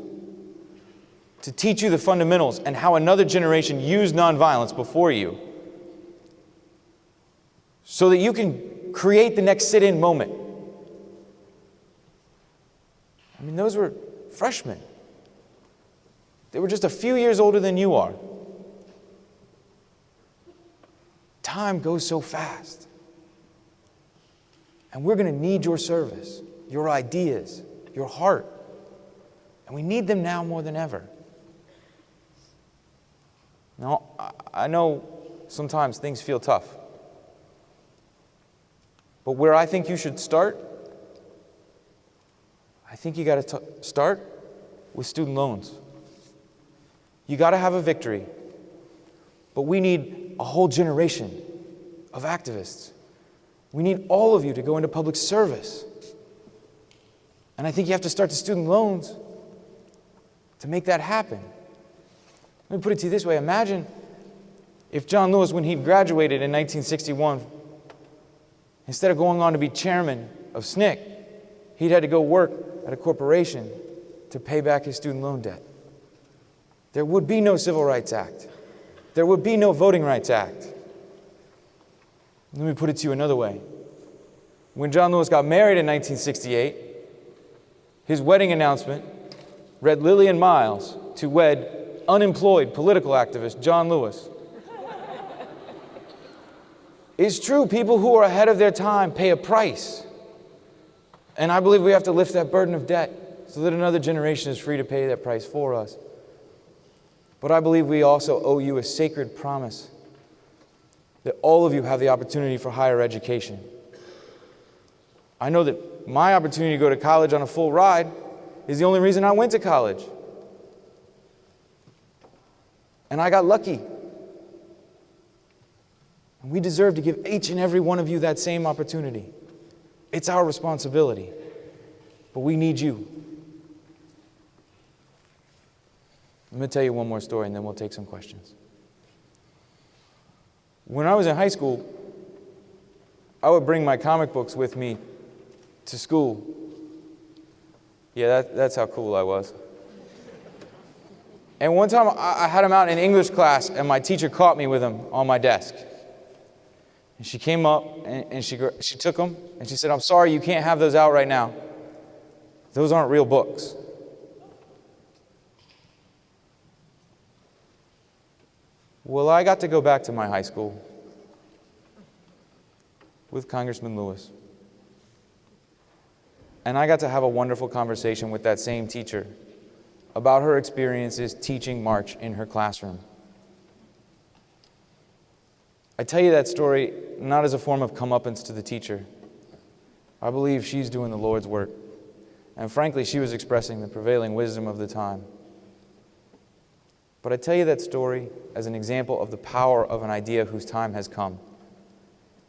to teach you the fundamentals and how another generation used nonviolence before you, so that you can create the next sit-in moment. I mean, those were freshmen. They were just a few years older than you are. Time goes so fast. And we're going to need your service, your ideas, your heart. And we need them now more than ever. Now, I know sometimes things feel tough. But where I think you should start, I think you got to start with student loans. You got to have a victory. But we need a whole generation of activists. We need all of you to go into public service. And I think you have to start the student loans to make that happen. Let me put it to you this way. Imagine if John Lewis, when he graduated in 1961, instead of going on to be chairman of SNCC, he'd had to go work at a corporation to pay back his student loan debt. There would be no Civil Rights Act. There would be no Voting Rights Act. Let me put it to you another way. When John Lewis got married in 1968, his wedding announcement read Lillian Miles to wed unemployed political activist John Lewis. It's true, people who are ahead of their time pay a price. And I believe we have to lift that burden of debt so that another generation is free to pay that price for us. But I believe we also owe you a sacred promise that all of you have the opportunity for higher education. I know that my opportunity to go to college on a full ride is the only reason I went to college. And I got lucky. And we deserve to give each and every one of you that same opportunity. It's our responsibility. But we need you. I'm going to tell you one more story and then we'll take some questions. When I was in high school, I would bring my comic books with me to school. Yeah, that's how cool I was. And one time I had them out in English class and my teacher caught me with them on my desk. And she came up and she took them and she said, "I'm sorry, you can't have those out right now. Those aren't real books." Well, I got to go back to my high school with Congressman Lewis. And I got to have a wonderful conversation with that same teacher about her experiences teaching March in her classroom. I tell you that story not as a form of comeuppance to the teacher. I believe she's doing the Lord's work. And frankly, she was expressing the prevailing wisdom of the time. But I tell you that story as an example of the power of an idea whose time has come,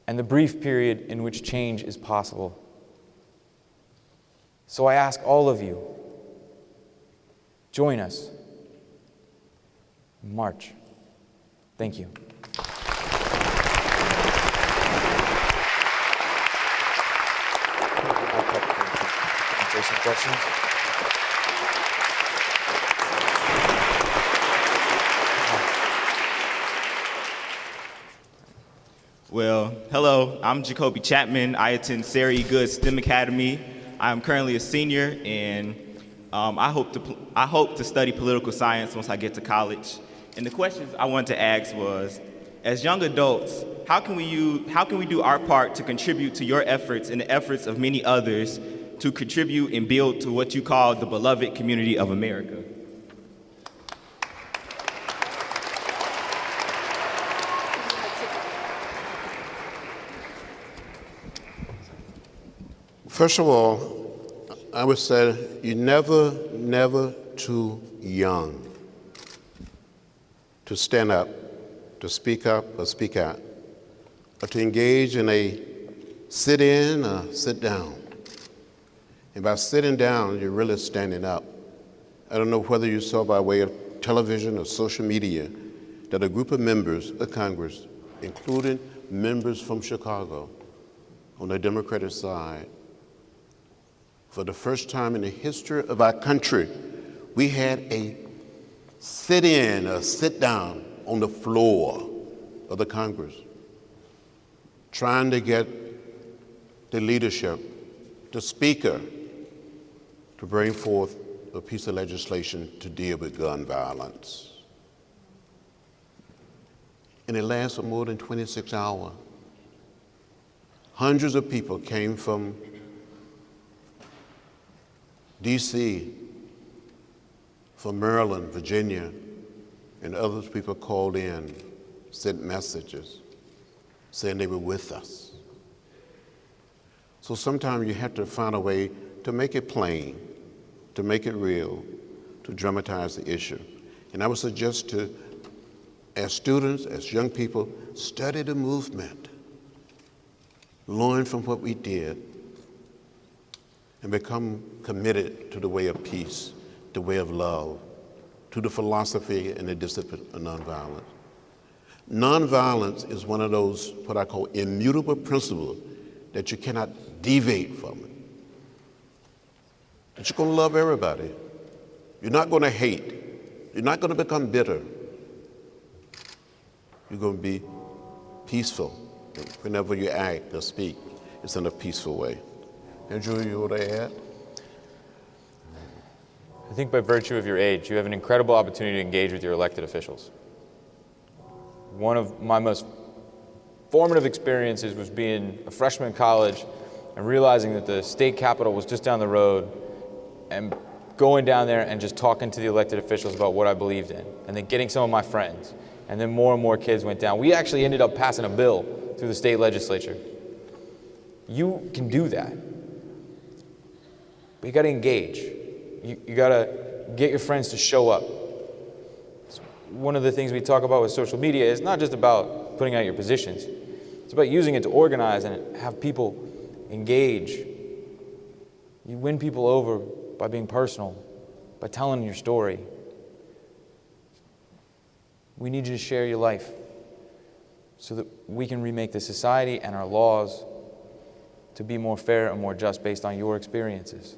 and the brief period in which change is possible. So I ask all of you, join us. March. Thank you. Answer some questions. Well, hello, I'm Jacoby Chapman. I attend Sarah E. Good STEM Academy. I'm currently a senior, and I hope to study political science once I get to college. And the questions I wanted to ask was, as young adults, how can we do our part to contribute to your efforts and the efforts of many others to contribute and build to what you call the beloved community of America? First of all, I would say you're never too young to stand up, to speak up or speak out, or to engage in a sit-in or sit-down. And by sitting down, you're really standing up. I don't know whether you saw by way of television or social media that a group of members of Congress, including members from Chicago on the Democratic side, for the first time in the history of our country, we had a sit-in, a sit-down on the floor of the Congress, trying to get the leadership, the Speaker, to bring forth a piece of legislation to deal with gun violence. And it lasted more than 26 hours. Hundreds of people came from D.C., from Maryland, Virginia, and other people called in, sent messages saying they were with us. So sometimes you have to find a way to make it plain, to make it real, to dramatize the issue. And I would suggest to, as students, as young people, study the movement, learn from what we did, and become committed to the way of peace, the way of love, to the philosophy and the discipline of nonviolence. Nonviolence is one of those, what I call immutable principles that you cannot deviate from it. But you're going to love everybody. You're not going to hate. You're not going to become bitter. You're going to be peaceful. Whenever you act or speak, it's in a peaceful way. Andrew, you want to add? I think by virtue of your age, you have an incredible opportunity to engage with your elected officials. One of my most formative experiences was being a freshman in college and realizing that the state capitol was just down the road, and going down there and just talking to the elected officials about what I believed in, and then getting some of my friends. And then more and more kids went down. We actually ended up passing a bill through the state legislature. You can do that. But you got to engage. You got to get your friends to show up. One of the things we talk about with social media is not just about putting out your positions. It's about using it to organize and have people engage. You win people over by being personal, by telling your story. We need you to share your life so that we can remake the society and our laws to be more fair and more just based on your experiences.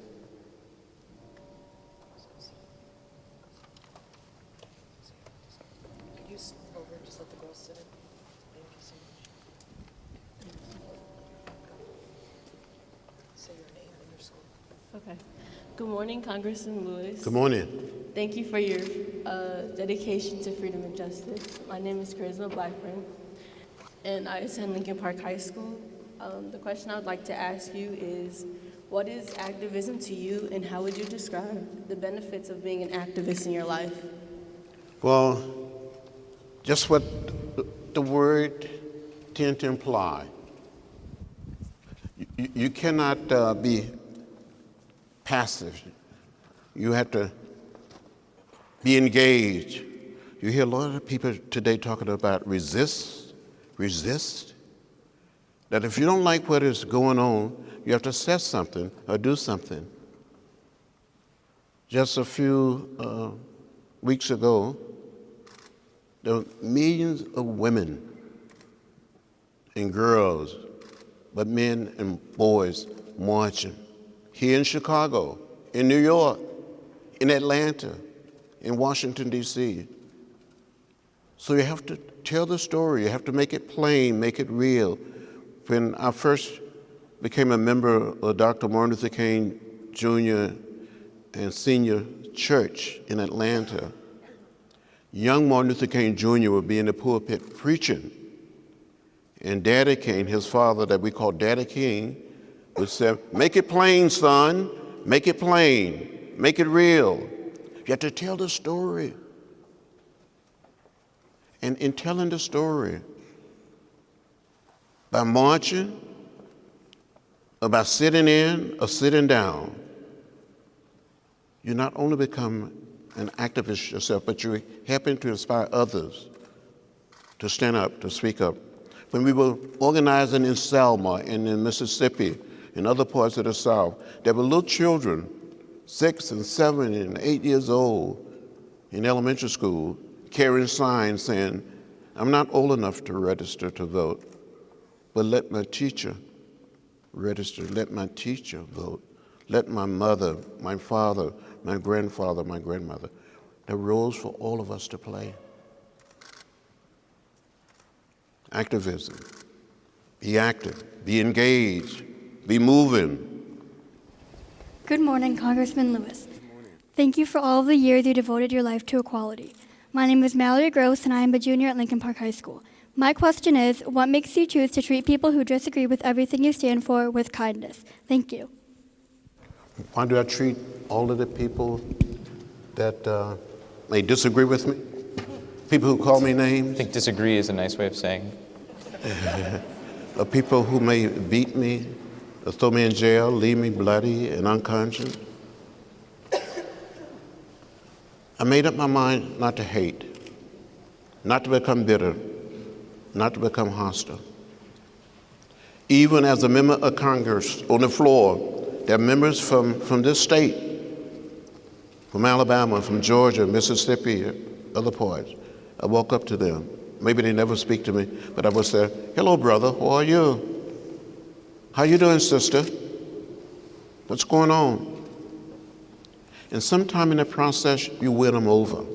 Okay. Good morning, Congressman Lewis. Good morning. Thank you for your dedication to freedom and justice. My name is Charisma Blackburn, and I attend Lincoln Park High School. The question I would like to ask you is, what is activism to you, and how would you describe the benefits of being an activist in your life? Well, just what the word tends to imply. You cannot be passive. You have to be engaged. You hear a lot of people today talking about resist. That if you don't like what is going on, you have to say something or do something. Just a few weeks ago, there were millions of women and girls, but men and boys marching here in Chicago, in New York, in Atlanta, in Washington, D.C. So you have to tell the story. You have to make it plain, make it real. When I first became a member of Dr. Martin Luther King Jr. and Senior Church in Atlanta, young Martin Luther King Jr. would be in the pulpit preaching. And Daddy King, his father that we call Daddy King, would say, make it plain, son, make it plain, make it real. You have to tell the story. And in telling the story, by marching, or by sitting in or sitting down, you not only become an activist yourself, but you're helping to inspire others to stand up, to speak up. When we were organizing in Selma and in Mississippi and other parts of the South, there were little children, 6 and 7 and 8 years old, in elementary school, carrying signs saying, I'm not old enough to register to vote, but let my teacher register, let my teacher vote, let my mother, my father, my grandfather, my grandmother. There are roles for all of us to play. Activism. Be active, be engaged, be moving. Good morning, Congressman Lewis. Thank you for all of the years you devoted your life to equality. My name is Mallory Gross, and I am a junior at Lincoln Park High School. My question is, what makes you choose to treat people who disagree with everything you stand for with kindness? Thank you. Why do I treat all of the people that may disagree with me? People who call me names? I think disagree is a nice way of saying People who may beat me, or throw me in jail, leave me bloody and unconscious. I made up my mind not to hate, not to become bitter, not to become hostile. Even as a member of Congress on the floor, there are members from this state, from Alabama, from Georgia, Mississippi, other parts. I walk up to them. Maybe they never speak to me, but I would say, hello, brother, how are you? How you doing, sister? What's going on? And sometime in the process, you win them over.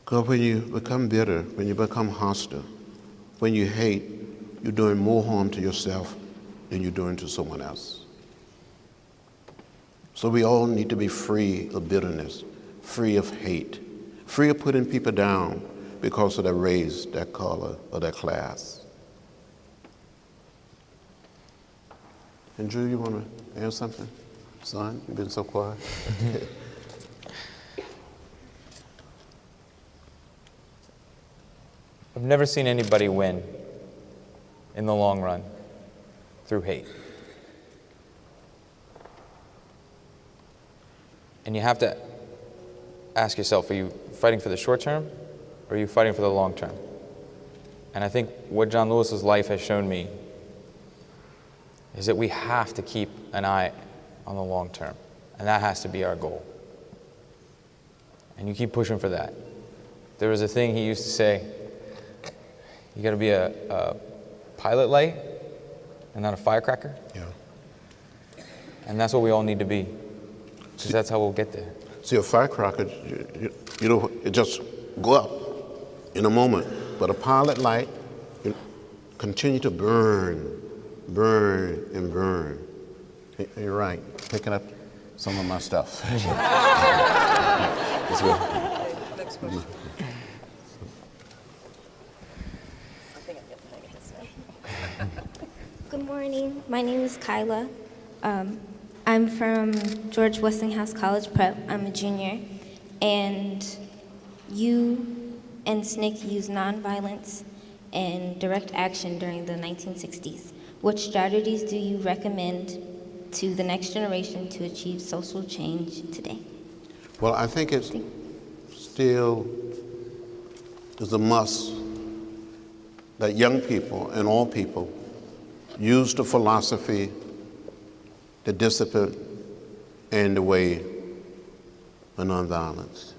Because when you become bitter, when you become hostile, when you hate, you're doing more harm to yourself than you're doing to someone else. So we all need to be free of bitterness, free of hate, free of putting people down because of their race, their color, or their class. And Drew, you want to add something? Son, you've been so quiet. I've never seen anybody win in the long run through hate. And you have to ask yourself, are you fighting for the short term or are you fighting for the long term? And I think what John Lewis's life has shown me is that we have to keep an eye on the long term, and that has to be our goal. And you keep pushing for that. There was a thing he used to say, you gotta be a pilot light and not a firecracker. Yeah. And that's what we all need to be, because that's how we'll get there. See, a firecracker, you know, it just go up in a moment. But a pilot light, continue to burn burn and burn. You're right, picking up some of my stuff. It's good. Next question. Good morning. My name is Kyla. I'm from George Westinghouse College Prep. I'm a junior. And you and SNCC used nonviolence and direct action during the 1960s. What strategies do you recommend to the next generation to achieve social change today? Well, I think it's still is a must that young people and all people use the philosophy, the discipline, and the way of nonviolence.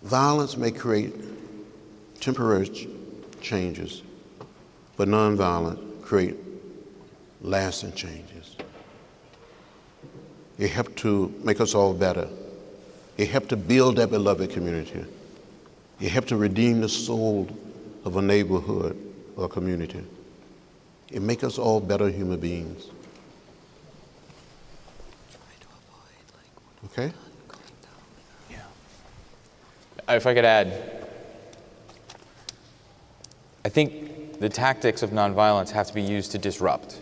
Violence may create temporary changes, but nonviolence create lasting changes. It helps to make us all better. It helps to build that beloved community. It helps to redeem the soul of a neighborhood or community. It makes us all better human beings. Okay? If I could add, I think the tactics of nonviolence have to be used to disrupt.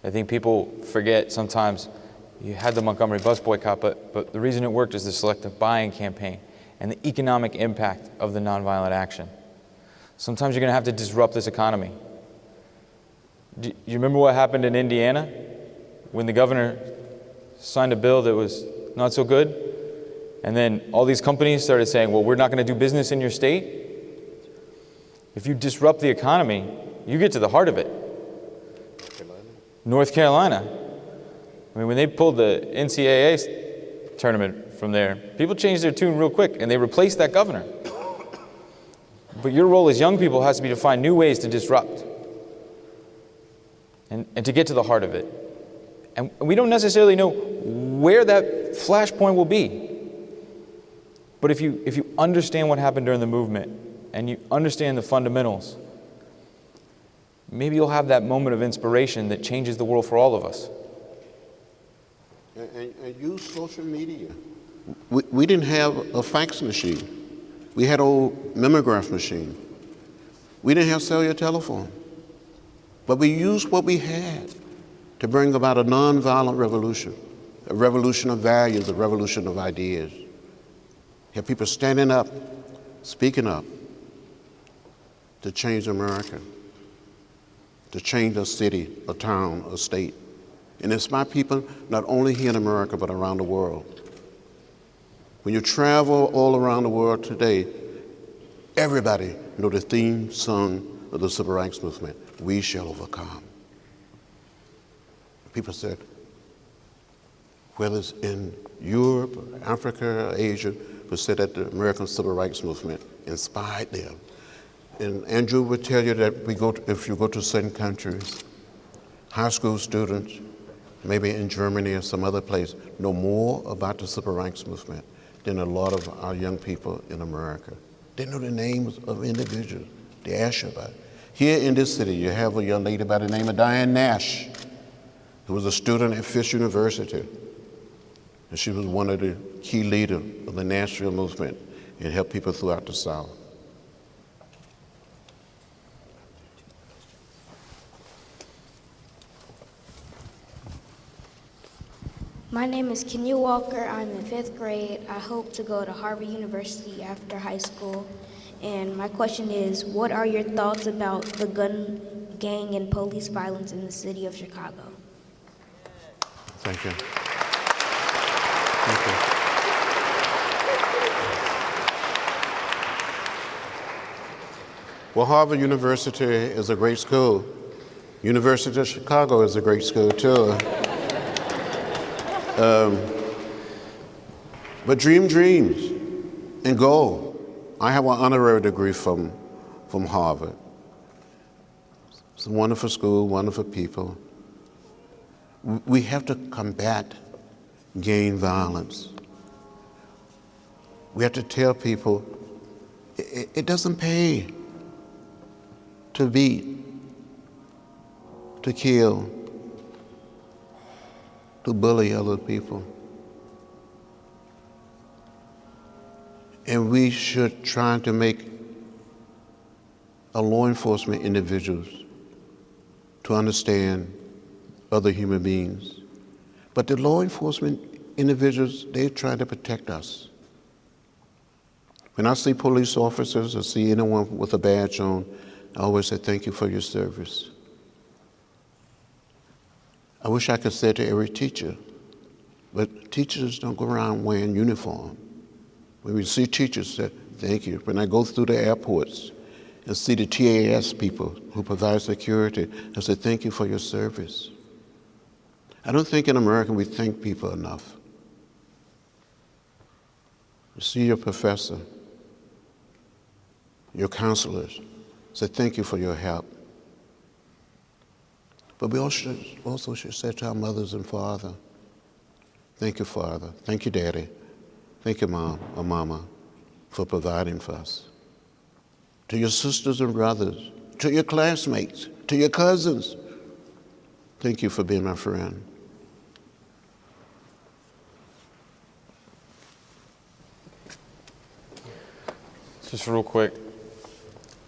I think people forget sometimes you had the Montgomery bus boycott, but the reason it worked is the selective buying campaign and the economic impact of the nonviolent action. Sometimes you're going to have to disrupt this economy. Do you remember what happened in Indiana when the governor signed a bill that was not so good? And then all these companies started saying, well, we're not going to do business in your state. If you disrupt the economy, you get to the heart of it. North Carolina. I mean, when they pulled the NCAA tournament from there, people changed their tune real quick, and they replaced that governor. But your role as young people has to be to find new ways to disrupt and to get to the heart of it. And we don't necessarily know where that flashpoint will be. But if you understand what happened during the movement and you understand the fundamentals, maybe you'll have that moment of inspiration that changes the world for all of us. And use social media. We didn't have a fax machine. We had old mimeograph machine. We didn't have cellular telephone. But we used what we had to bring about a nonviolent revolution, a revolution of values, a revolution of ideas. You have people standing up, speaking up to change America, to change a city, a town, a state. And inspire people not only here in America, but around the world. When you travel all around the world today, everybody knows the theme song of the Civil Rights Movement, "We Shall Overcome." People said, whether it's in Europe, or Africa, or Asia, but said that the American Civil Rights Movement inspired them. And Andrew would tell you that if you go to certain countries, high school students, maybe in Germany or some other place, know more about the Civil Rights Movement than a lot of our young people in America. They know the names of individuals. They ask you about it. Here in this city, you have a young lady by the name of Diane Nash, who was a student at Fisk University. And she was one of the key leaders of the Nashville movement and helped people throughout the South. My name is Kenya Walker. I'm in 5th grade. I hope to go to Harvard University after high school. And my question is, what are your thoughts about the gun gang and police violence in the city of Chicago? Thank you. Thank you. Well, Harvard University is a great school. University of Chicago is a great school too. But dream dreams and go. I have an honorary degree from Harvard. It's a wonderful school, wonderful people. We have to combat gang violence. We have to tell people it doesn't pay. to beat, to kill, to bully other people. And we should try to make our law enforcement individuals to understand other human beings. But the law enforcement individuals, they try to protect us. When I see police officers or see anyone with a badge on, I always say, thank you for your service. I wish I could say to every teacher, but teachers don't go around wearing uniform. When we see teachers say, thank you. When I go through the airports and see the TAS people who provide security, I say, thank you for your service. I don't think in America we thank people enough. You see your professor, your counselors, say thank you for your help. But we also should say to our mothers and father, thank you, Father. Thank you, Daddy. Thank you, Mom or Mama, for providing for us. To your sisters and brothers, to your classmates, to your cousins, thank you for being my friend. Just real quick,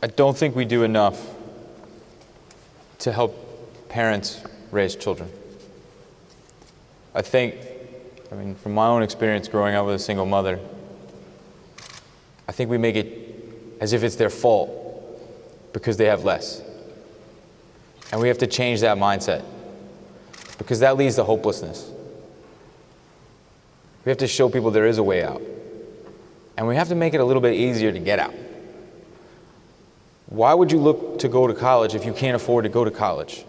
I don't think we do enough to help parents raise children. I mean, from my own experience growing up with a single mother, I think we make it as if it's their fault because they have less. And we have to change that mindset because that leads to hopelessness. We have to show people there is a way out. And we have to make it a little bit easier to get out. Why would you look to go to college if you can't afford to go to college?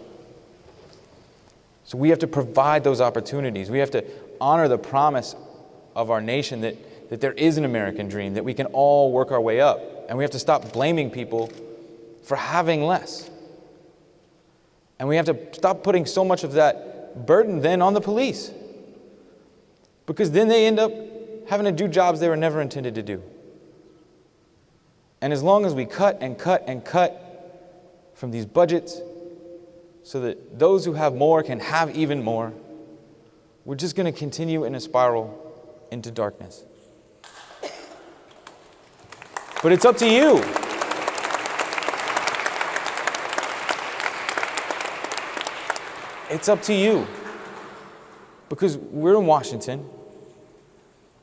So we have to provide those opportunities. We have to honor the promise of our nation that there is an American dream, that we can all work our way up. And we have to stop blaming people for having less. And we have to stop putting so much of that burden then on the police. Because then they end up having to do jobs they were never intended to do. And as long as we cut and cut and cut from these budgets so that those who have more can have even more, we're just going to continue in a spiral into darkness. But it's up to you. It's up to you. Because we're in Washington,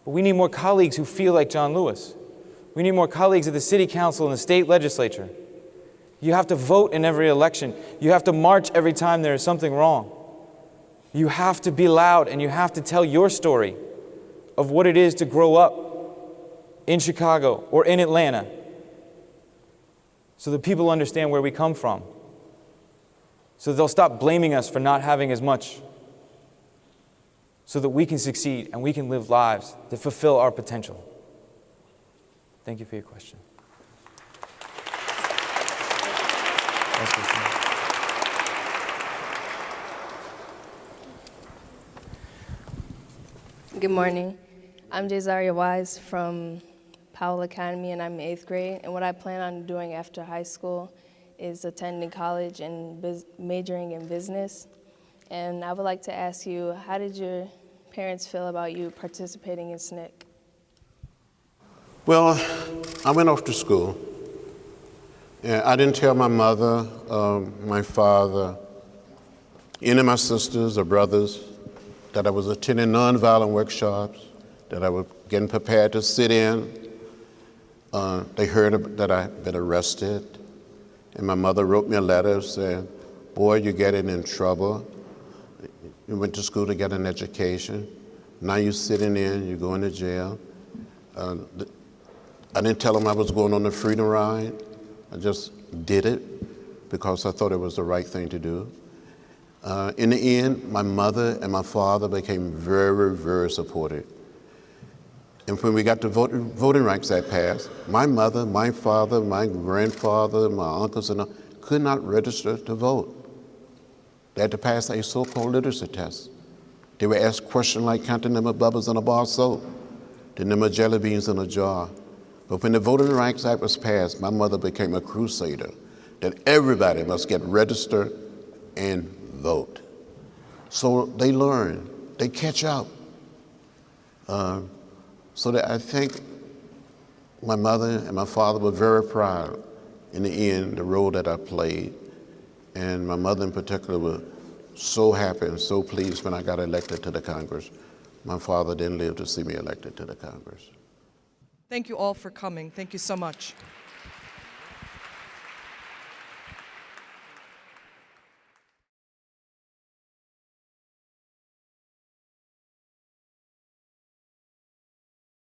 but we need more colleagues who feel like John Lewis. We need more colleagues at the city council and the state legislature. You have to vote in every election. You have to march every time there is something wrong. You have to be loud and you have to tell your story of what it is to grow up in Chicago or in Atlanta so that people understand where we come from. So that they'll stop blaming us for not having as much. So that we can succeed and we can live lives that fulfill our potential. Thank you for your question. Good morning. I'm Jazaria Wise from Powell Academy, and I'm in 8th grade. And what I plan on doing after high school is attending college and majoring in business. And I would like to ask you, how did your parents feel about you participating in SNCC? Well, I went off to school. And I didn't tell my mother, my father, any of my sisters or brothers that I was attending nonviolent workshops, that I was getting prepared to sit in. They heard that I'd been arrested. And my mother wrote me a letter saying, boy, you're getting in trouble. You went to school to get an education. Now you're sitting in, you're going to jail. I didn't tell them I was going on the freedom ride. I just did it because I thought it was the right thing to do. In the end, my mother and my father became very, very supportive. And when we got the Voting Rights Act passed, my mother, my father, my grandfather, my uncles and all could not register to vote. They had to pass a so-called literacy test. They were asked questions like counting the number of bubbles in a bar of soap, the number of jelly beans in a jar. But when the Voting Rights Act was passed, my mother became a crusader that everybody must get registered and vote. So they learn, they catch up. So that I think my mother and my father were very proud in the end, the role that I played. And my mother in particular was so happy and so pleased when I got elected to the Congress. My father didn't live to see me elected to the Congress. Thank you all for coming. Thank you so much.